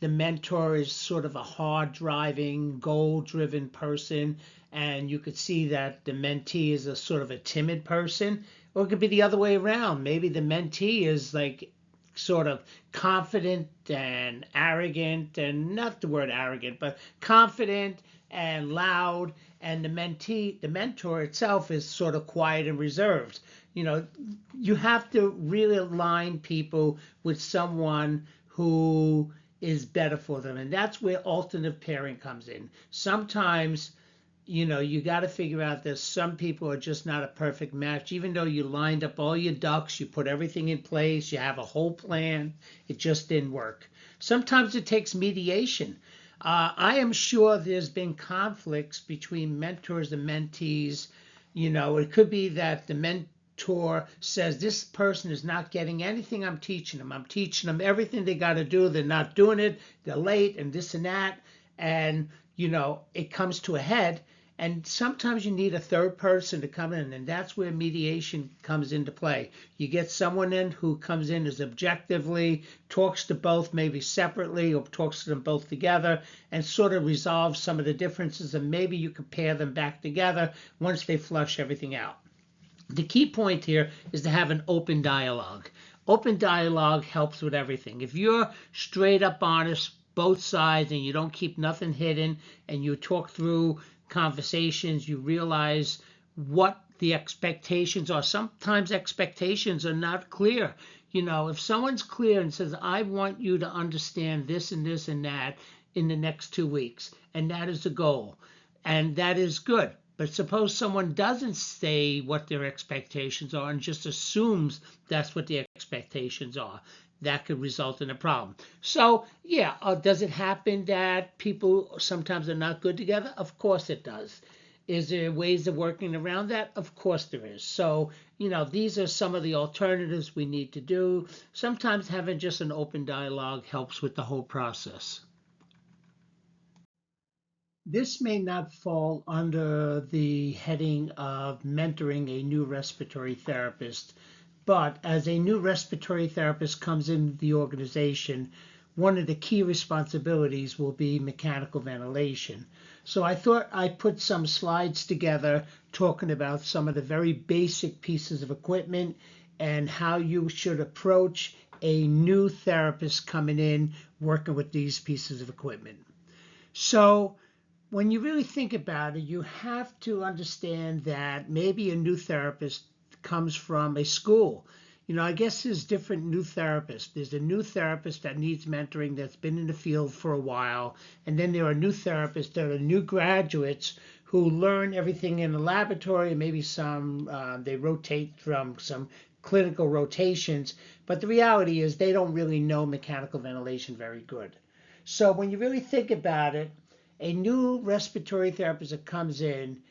the mentor is sort of a hard driving, goal driven person, and you could see that the mentee is a sort of a timid person. Or it could be the other way around. Maybe the mentee is like sort of confident and arrogant, and not the word arrogant, but confident and loud, and the mentor itself is sort of quiet and reserved. You know, you have to really align people with someone who is better for them, and that's where alternative pairing comes in. Sometimes you got to figure out that some people are just not a perfect match. Even though you lined up all your ducks, you put everything in place, you have a whole plan, it just didn't work. Sometimes it takes mediation. I am sure there's been conflicts between mentors and mentees. It could be that the mentor says this person is not getting anything I'm teaching them. I'm teaching them everything they got to do. They're not doing it. They're late and this and that. And, it comes to a head. And sometimes you need a third person to come in, and that's where mediation comes into play. You get someone in who comes in as objectively, talks to both maybe separately or talks to them both together and sort of resolves some of the differences, and maybe you can pair them back together once they flush everything out. The key point here is to have an open dialogue. Open dialogue helps with everything. If you're straight up honest, both sides, and you don't keep nothing hidden, and you talk through conversations, you realize what the expectations are. Sometimes expectations are not clear. If someone's clear and says, I want you to understand this and this and that in the next 2 weeks, and that is the goal, and that is good. But suppose someone doesn't say what their expectations are and just assumes that's what the expectations are. That could result in a problem. So, yeah, does it happen that people sometimes are not good together? Of course it does. Is there ways of working around that? Of course there is. So, these are some of the alternatives we need to do. Sometimes having just an open dialogue helps with the whole process. This may not fall under the heading of mentoring a new respiratory therapist, but as a new respiratory therapist comes into the organization, one of the key responsibilities will be mechanical ventilation. So I thought I'd put some slides together talking about some of the very basic pieces of equipment and how you should approach a new therapist coming in working with these pieces of equipment. So when you really think about it, you have to understand that maybe a new therapist comes from a school. I guess there's different new therapists. There's a new therapist that needs mentoring that's been in the field for a while. And then there are new therapists that are new graduates who learn everything in the laboratory. Maybe they rotate from some clinical rotations. But the reality is they don't really know mechanical ventilation very good. So when you really think about it, a new respiratory therapist that comes in,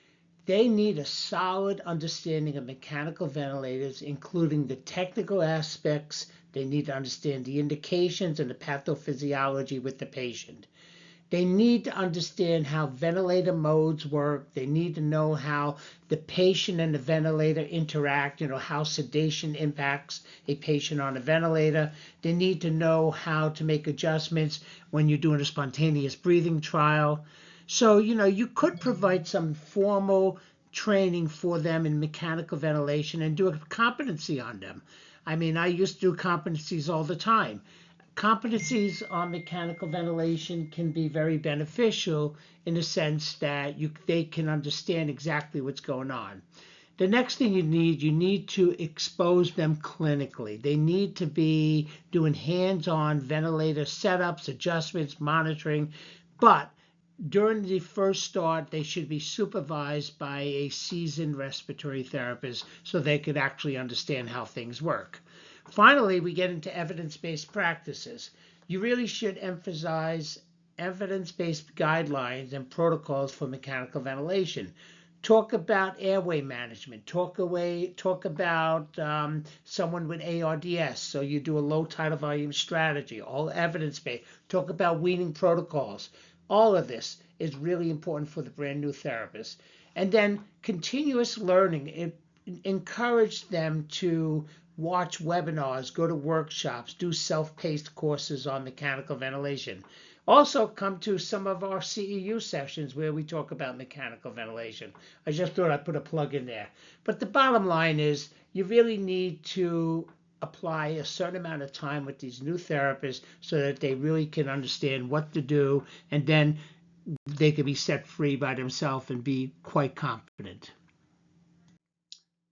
they need a solid understanding of mechanical ventilators, including the technical aspects. They need to understand the indications and the pathophysiology with the patient. They need to understand how ventilator modes work. They need to know how the patient and the ventilator interact, how sedation impacts a patient on a ventilator. They need to know how to make adjustments when you're doing a spontaneous breathing trial. So, you could provide some formal training for them in mechanical ventilation and do a competency on them. I mean, I used to do competencies all the time. Competencies on mechanical ventilation can be very beneficial in the sense that they can understand exactly what's going on. The next thing you need to expose them clinically. They need to be doing hands-on ventilator setups, adjustments, monitoring, but during the first start, they should be supervised by a seasoned respiratory therapist so they could actually understand how things work. Finally, we get into evidence-based practices. You really should emphasize evidence-based guidelines and protocols for mechanical ventilation. Talk about airway management. Talk about someone with ARDS. So you do a low tidal volume strategy, all evidence-based. Talk about weaning protocols. All of this is really important for the brand new therapist. And then continuous learning. encourage them to watch webinars, go to workshops, do self-paced courses on mechanical ventilation. Also come to some of our CEU sessions where we talk about mechanical ventilation. I just thought I'd put a plug in there. But the bottom line is you really need to apply a certain amount of time with these new therapists so that they really can understand what to do, and then they can be set free by themselves and be quite confident.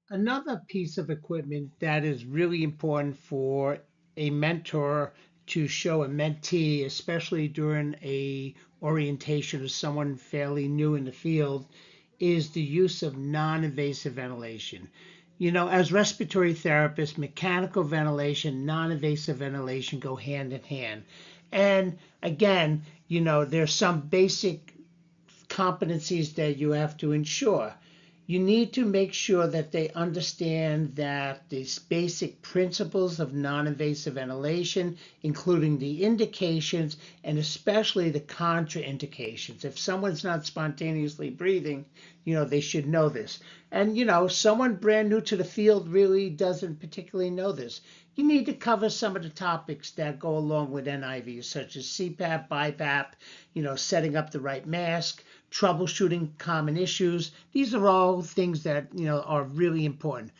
Another piece of equipment that is really important for a mentor to show a mentee, especially during a orientation of someone fairly new in the field, is the use of non-invasive ventilation. You know, as respiratory therapists, mechanical ventilation, non-invasive ventilation go hand in hand. And again, you know, there's some basic competencies that you have to ensure. You need to make sure that they understand that these basic principles of non-invasive ventilation, including the indications and especially the contraindications. If someone's not spontaneously breathing, you know, they should know this. And, you know, someone brand new to the field really doesn't particularly know this. You need to cover some of the topics that go along with NIV, such as CPAP, BiPAP, you know, setting up the right mask, troubleshooting common issues. These are all things that, you know, are really important.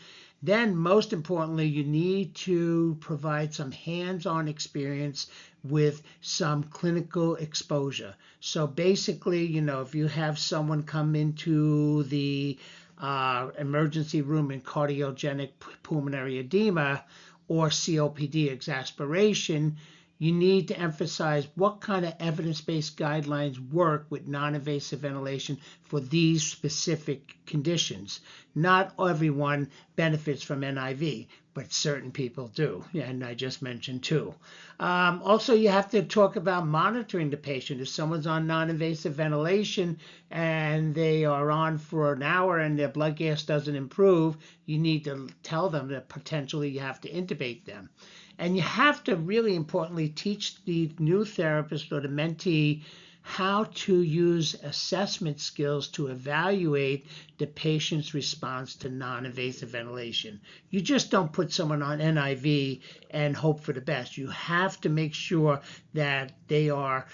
Then, most importantly, you need to provide some hands-on experience with some clinical exposure. So basically, you know, if you have someone come into the emergency room in cardiogenic pulmonary edema or COPD exasperation, you need to emphasize what kind of evidence-based guidelines work with non-invasive ventilation for these specific conditions. Not everyone benefits from NIV, but certain people do, and I just mentioned two. Also, you have to talk about monitoring the patient. If someone's on non-invasive ventilation and they are on for an hour and their blood gas doesn't improve, you need to tell them that potentially you have to intubate them. And you have to really importantly teach the new therapist or the mentee how to use assessment skills to evaluate the patient's response to non-invasive ventilation. You just don't put someone on NIV and hope for the best. You have to make sure that they are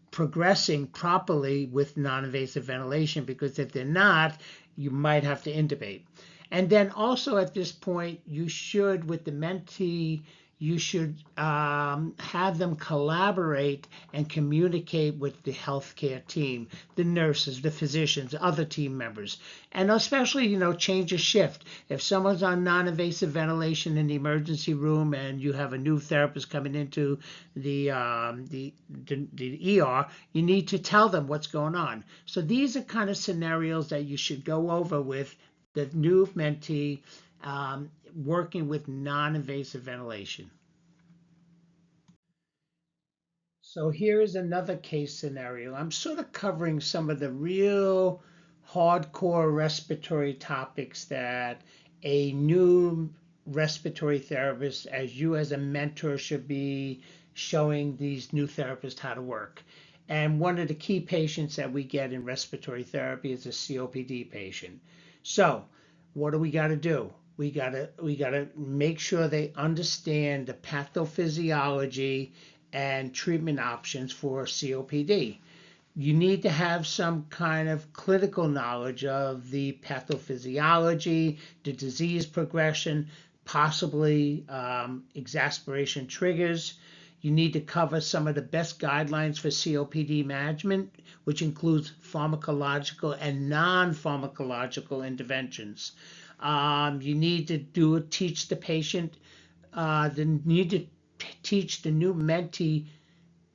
progressing properly with non-invasive ventilation, because if they're not, you might have to intubate. And then also at this point, you should, with the mentee, you should have them collaborate and communicate with the healthcare team, the nurses, the physicians, other team members, and especially, you know, change a shift. If someone's on non-invasive ventilation in the emergency room and you have a new therapist coming into the ER, you need to tell them what's going on. So these are kind of scenarios that you should go over with the new mentee working with non-invasive ventilation. So here is another case scenario. I'm sort of covering some of the real hardcore respiratory topics that a new respiratory therapist, as you as a mentor, should be showing these new therapists how to work. And one of the key patients that we get in respiratory therapy is a COPD patient. So what do we got to do? We gotta make sure they understand the pathophysiology and treatment options for COPD. You need to have some kind of clinical knowledge of the pathophysiology, the disease progression, possibly exasperation triggers. You need to cover some of the best guidelines for COPD management, which includes pharmacological and non-pharmacological interventions. You need to teach the patient, teach the new mentee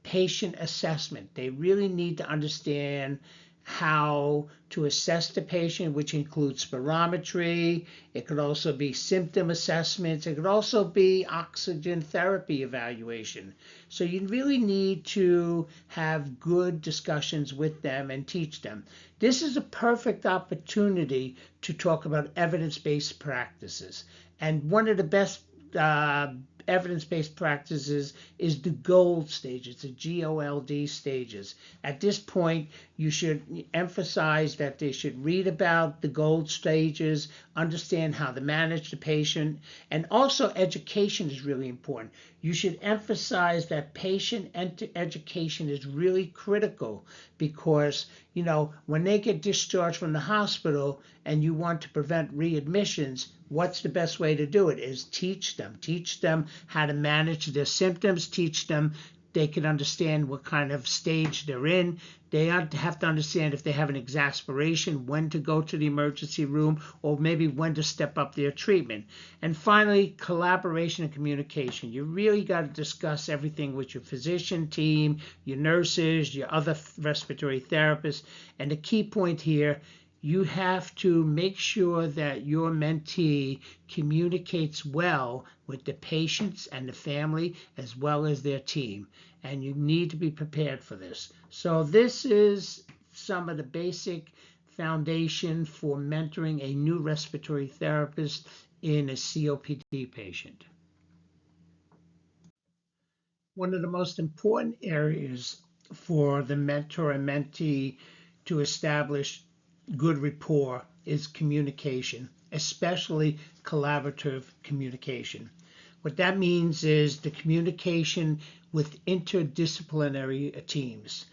patient assessment. They really need to understand how to assess the patient, which includes spirometry. It could also be symptom assessments. It could also be oxygen therapy evaluation. So you really need to have good discussions with them and teach them. This is a perfect opportunity to talk about evidence-based practices. And one of the best evidence-based practices is the GOLD stages, the GOLD stages. At this point, you should emphasize that they should read about the GOLD stages, understand how to manage the patient, and also education is really important. You should emphasize that patient education is really critical because, when they get discharged from the hospital and you want to prevent readmissions, what's the best way to do it is teach them how to manage their symptoms, teach them they can understand what kind of stage they're in. They have to understand if they have an exasperation, when to go to the emergency room, or maybe when to step up their treatment. And finally, collaboration and communication. You really got to discuss everything with your physician team, your nurses, your other respiratory therapists. And the key point here, you have to make sure that your mentee communicates well with the patients and the family as well as their team. And you need to be prepared for this. So this is some of the basic foundation for mentoring a new respiratory therapist in a COPD patient. One of the most important areas for the mentor and mentee to establish good rapport is communication, especially collaborative communication. What that means is the communication with interdisciplinary teams.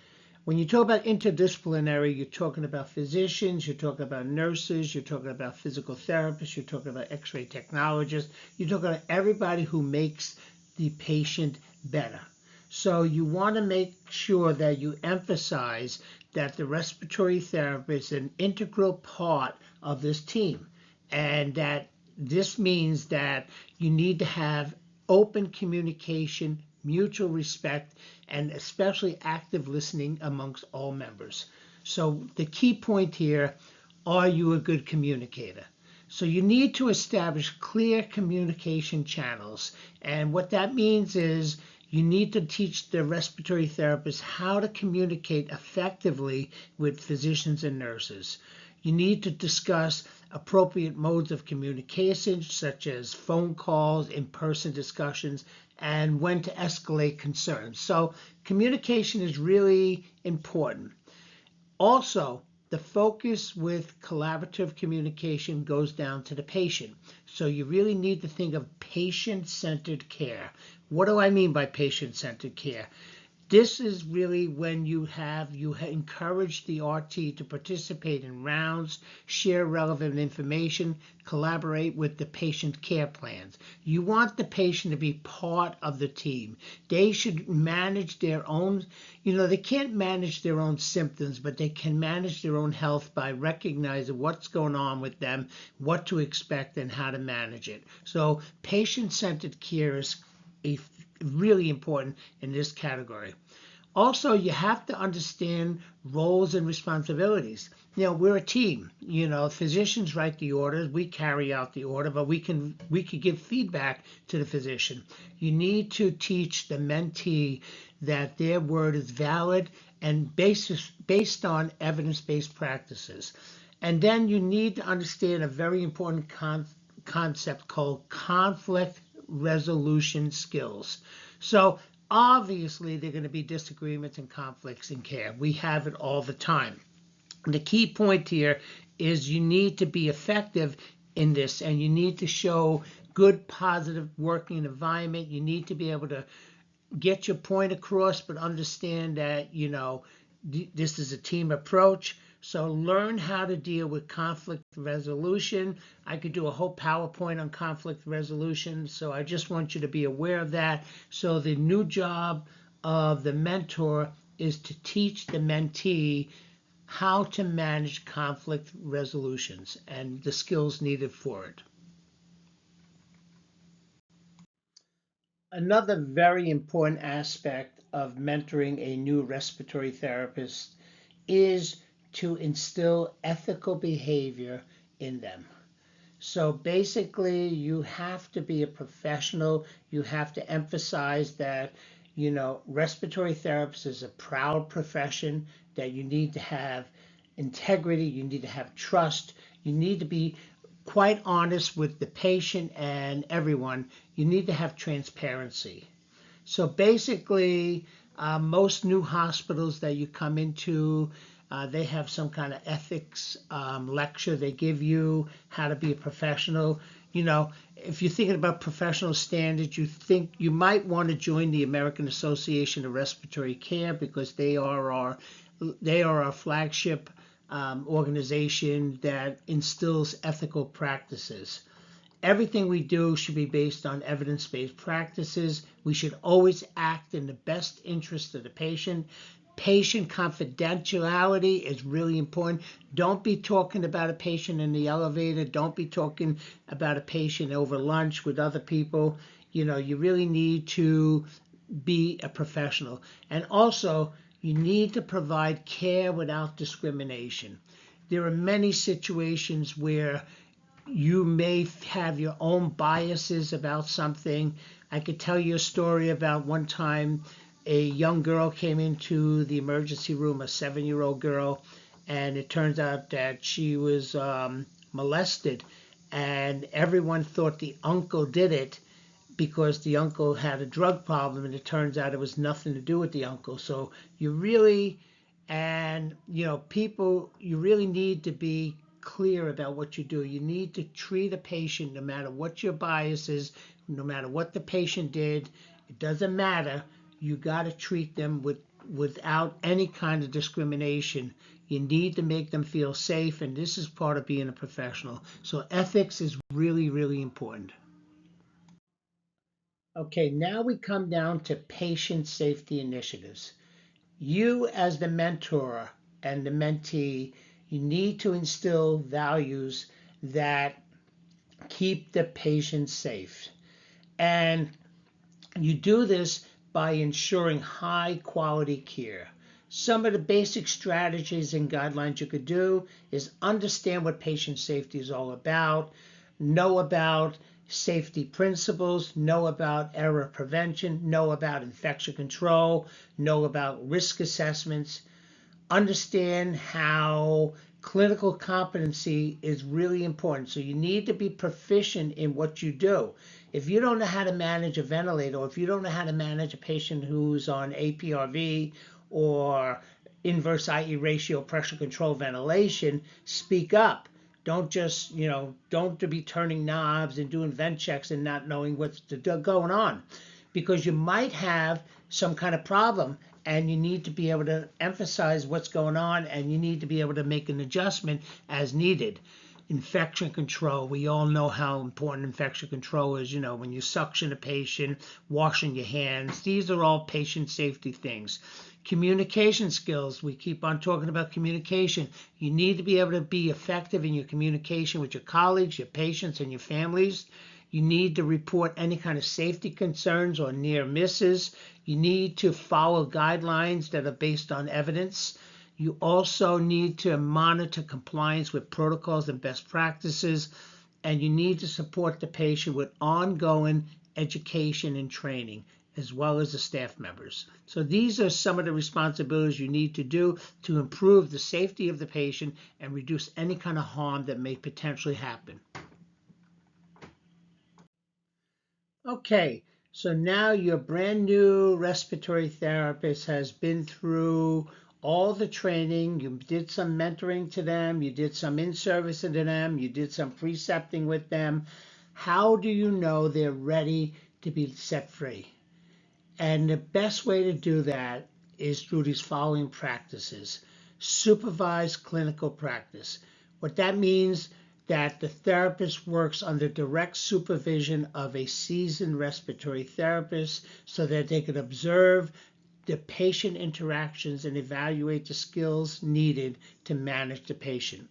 When you talk about interdisciplinary, you're talking about physicians, you're talking about nurses, you're talking about physical therapists, you're talking about x-ray technologists, you're talking about everybody who makes the patient better. So you want to make sure that you emphasize that the respiratory therapist is an integral part of this team, and that this means that you need to have open communication, mutual respect, and especially active listening amongst all members. So the key point here, are you a good communicator? So you need to establish clear communication channels. And what that means is you need to teach the respiratory therapist how to communicate effectively with physicians and nurses. You need to discuss appropriate modes of communication, such as phone calls, in-person discussions, and when to escalate concerns. So communication is really important. Also, the focus with collaborative communication goes down to the patient. So you really need to think of patient-centered care. What do I mean by patient-centered care? This is really when you encourage the RT to participate in rounds, share relevant information, collaborate with the patient care plans. You want the patient to be part of the team. They should manage their own, they can't manage their own symptoms, but they can manage their own health by recognizing what's going on with them, what to expect, and how to manage it. So patient-centered care is really important in this category. Also, you have to understand roles and responsibilities. We're a team. Physicians write the orders, we carry out the order, but we could give feedback to the physician. You need to teach the mentee that their word is valid and based on evidence-based practices. And then you need to understand a very important concept called conflict resolution skills. So obviously there are going to be disagreements and conflicts in care. We have it all the time. And the key point here is you need to be effective in this, and you need to show good, positive working environment. You need to be able to get your point across, but understand that, this is a team approach. So learn how to deal with conflict resolution. I could do a whole PowerPoint on conflict resolution, so I just want you to be aware of that. So the new job of the mentor is to teach the mentee how to manage conflict resolutions and the skills needed for it. Another very important aspect of mentoring a new respiratory therapist is to instill ethical behavior in them. So basically, you have to be a professional. You have to emphasize that, respiratory therapist is a proud profession, that you need to have integrity, you need to have trust, you need to be quite honest with the patient and everyone, you need to have transparency. So basically, most new hospitals that you come into, they have some kind of ethics lecture they give you, how to be a professional. You know, if you're thinking about professional standards, you think you might want to join the American Association of Respiratory Care because they are our flagship organization that instills ethical practices. Everything we do should be based on evidence-based practices. We should always act in the best interest of the patient. Patient confidentiality is really important. Don't be talking about a patient in the elevator. Don't be talking about a patient over lunch with other people. You know, you really need to be a professional. And also, you need to provide care without discrimination. There are many situations where you may have your own biases about something. I could tell you a story about one time a young girl came into the emergency room, a 7-year-old girl, and it turns out that she was molested, and everyone thought the uncle did it because the uncle had a drug problem, and it turns out it was nothing to do with the uncle. So you really, and you know, people, you really need to be clear about what you do. You need to treat a patient no matter what your bias is, no matter what the patient did. It doesn't matter. You got to treat them without any kind of discrimination. You need to make them feel safe, and this is part of being a professional. So ethics is really, really important. Okay, now we come down to patient safety initiatives. You as the mentor and the mentee, you need to instill values that keep the patient safe. And you do this by ensuring high quality care. Some of the basic strategies and guidelines you could do is understand what patient safety is all about, know about safety principles, know about error prevention, know about infection control, know about risk assessments, understand how clinical competency is really important. So you need to be proficient in what you do. If you don't know how to manage a ventilator, or if you don't know how to manage a patient who's on APRV or inverse IE ratio pressure control ventilation, speak up. Don't just, don't be turning knobs and doing vent checks and not knowing what's going on, because you might have some kind of problem and you need to be able to emphasize what's going on, and you need to be able to make an adjustment as needed. Infection control, we all know how important infection control is, when you suction a patient, washing your hands. These are all patient safety things. Communication skills, we keep on talking about communication. You need to be able to be effective in your communication with your colleagues, your patients, and your families. You need to report any kind of safety concerns or near misses. You need to follow guidelines that are based on evidence. You also need to monitor compliance with protocols and best practices. And you need to support the patient with ongoing education and training, as well as the staff members. So these are some of the responsibilities you need to do to improve the safety of the patient and reduce any kind of harm that may potentially happen. Okay, so now your brand new respiratory therapist has been through all the training. You did some mentoring to them, you did some in-servicing to them, you did some precepting with them. How do you know they're ready to be set free? And the best way to do that is through these following practices. Supervised clinical practice. What that means, that the therapist works under direct supervision of a seasoned respiratory therapist so that they can observe the patient interactions and evaluate the skills needed to manage the patient.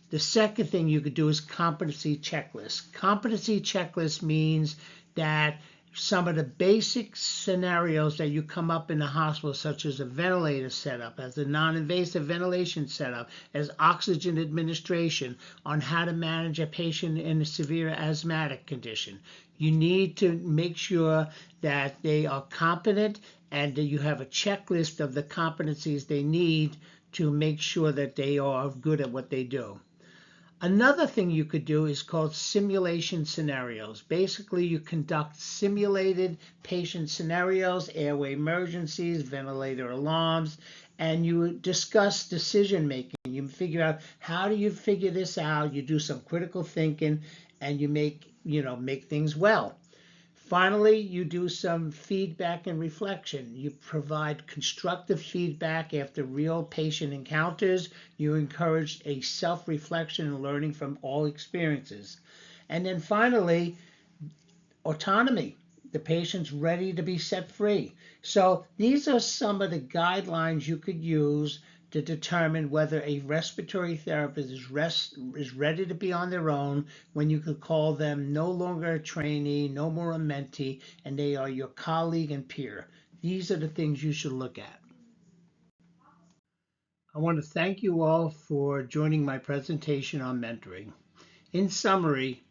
The second thing you could do is competency checklist. Competency checklist means that some of the basic scenarios that you come up in the hospital, such as a ventilator setup, as a non-invasive ventilation setup, as oxygen administration, on how to manage a patient in a severe asthmatic condition. You need to make sure that they are competent and that you have a checklist of the competencies they need to make sure that they are good at what they do. Another thing you could do is called simulation scenarios. Basically, you conduct simulated patient scenarios, airway emergencies, ventilator alarms, and you discuss decision making. You figure out how do you figure this out. You do some critical thinking, and you make things well. Finally, you do some feedback and reflection. You provide constructive feedback after real patient encounters. You encourage a self-reflection and learning from all experiences. And then finally, autonomy. The patient's ready to be set free. So these are some of the guidelines you could use to determine whether a respiratory therapist is ready to be on their own, when you could call them no longer a trainee, no more a mentee, and they are your colleague and peer. These are the things you should look at. I want to thank you all for joining my presentation on mentoring. In summary,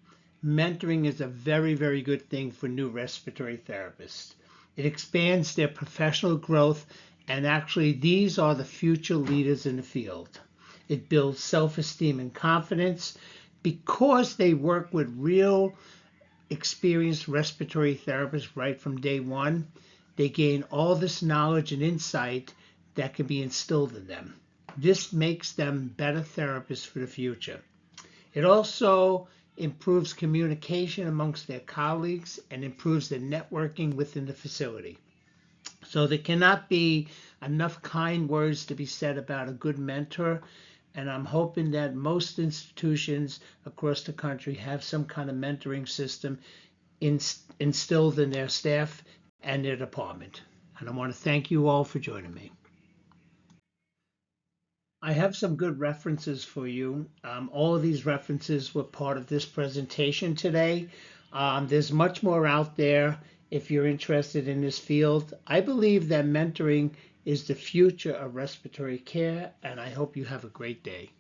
mentoring is a very, very good thing for new respiratory therapists. It expands their professional growth, and actually these are the future leaders in the field. It builds self-esteem and confidence because they work with real experienced respiratory therapists right from day one. They gain all this knowledge and insight that can be instilled in them. This makes them better therapists for the future. It also improves communication amongst their colleagues and improves the networking within the facility. So there cannot be enough kind words to be said about a good mentor, and I'm hoping that most institutions across the country have some kind of mentoring system instilled in their staff and their department. And I want to thank you all for joining me. I have some good references for you. All of these references were part of this presentation today. There's much more out there if you're interested in this field. I believe that mentoring is the future of respiratory care, and I hope you have a great day.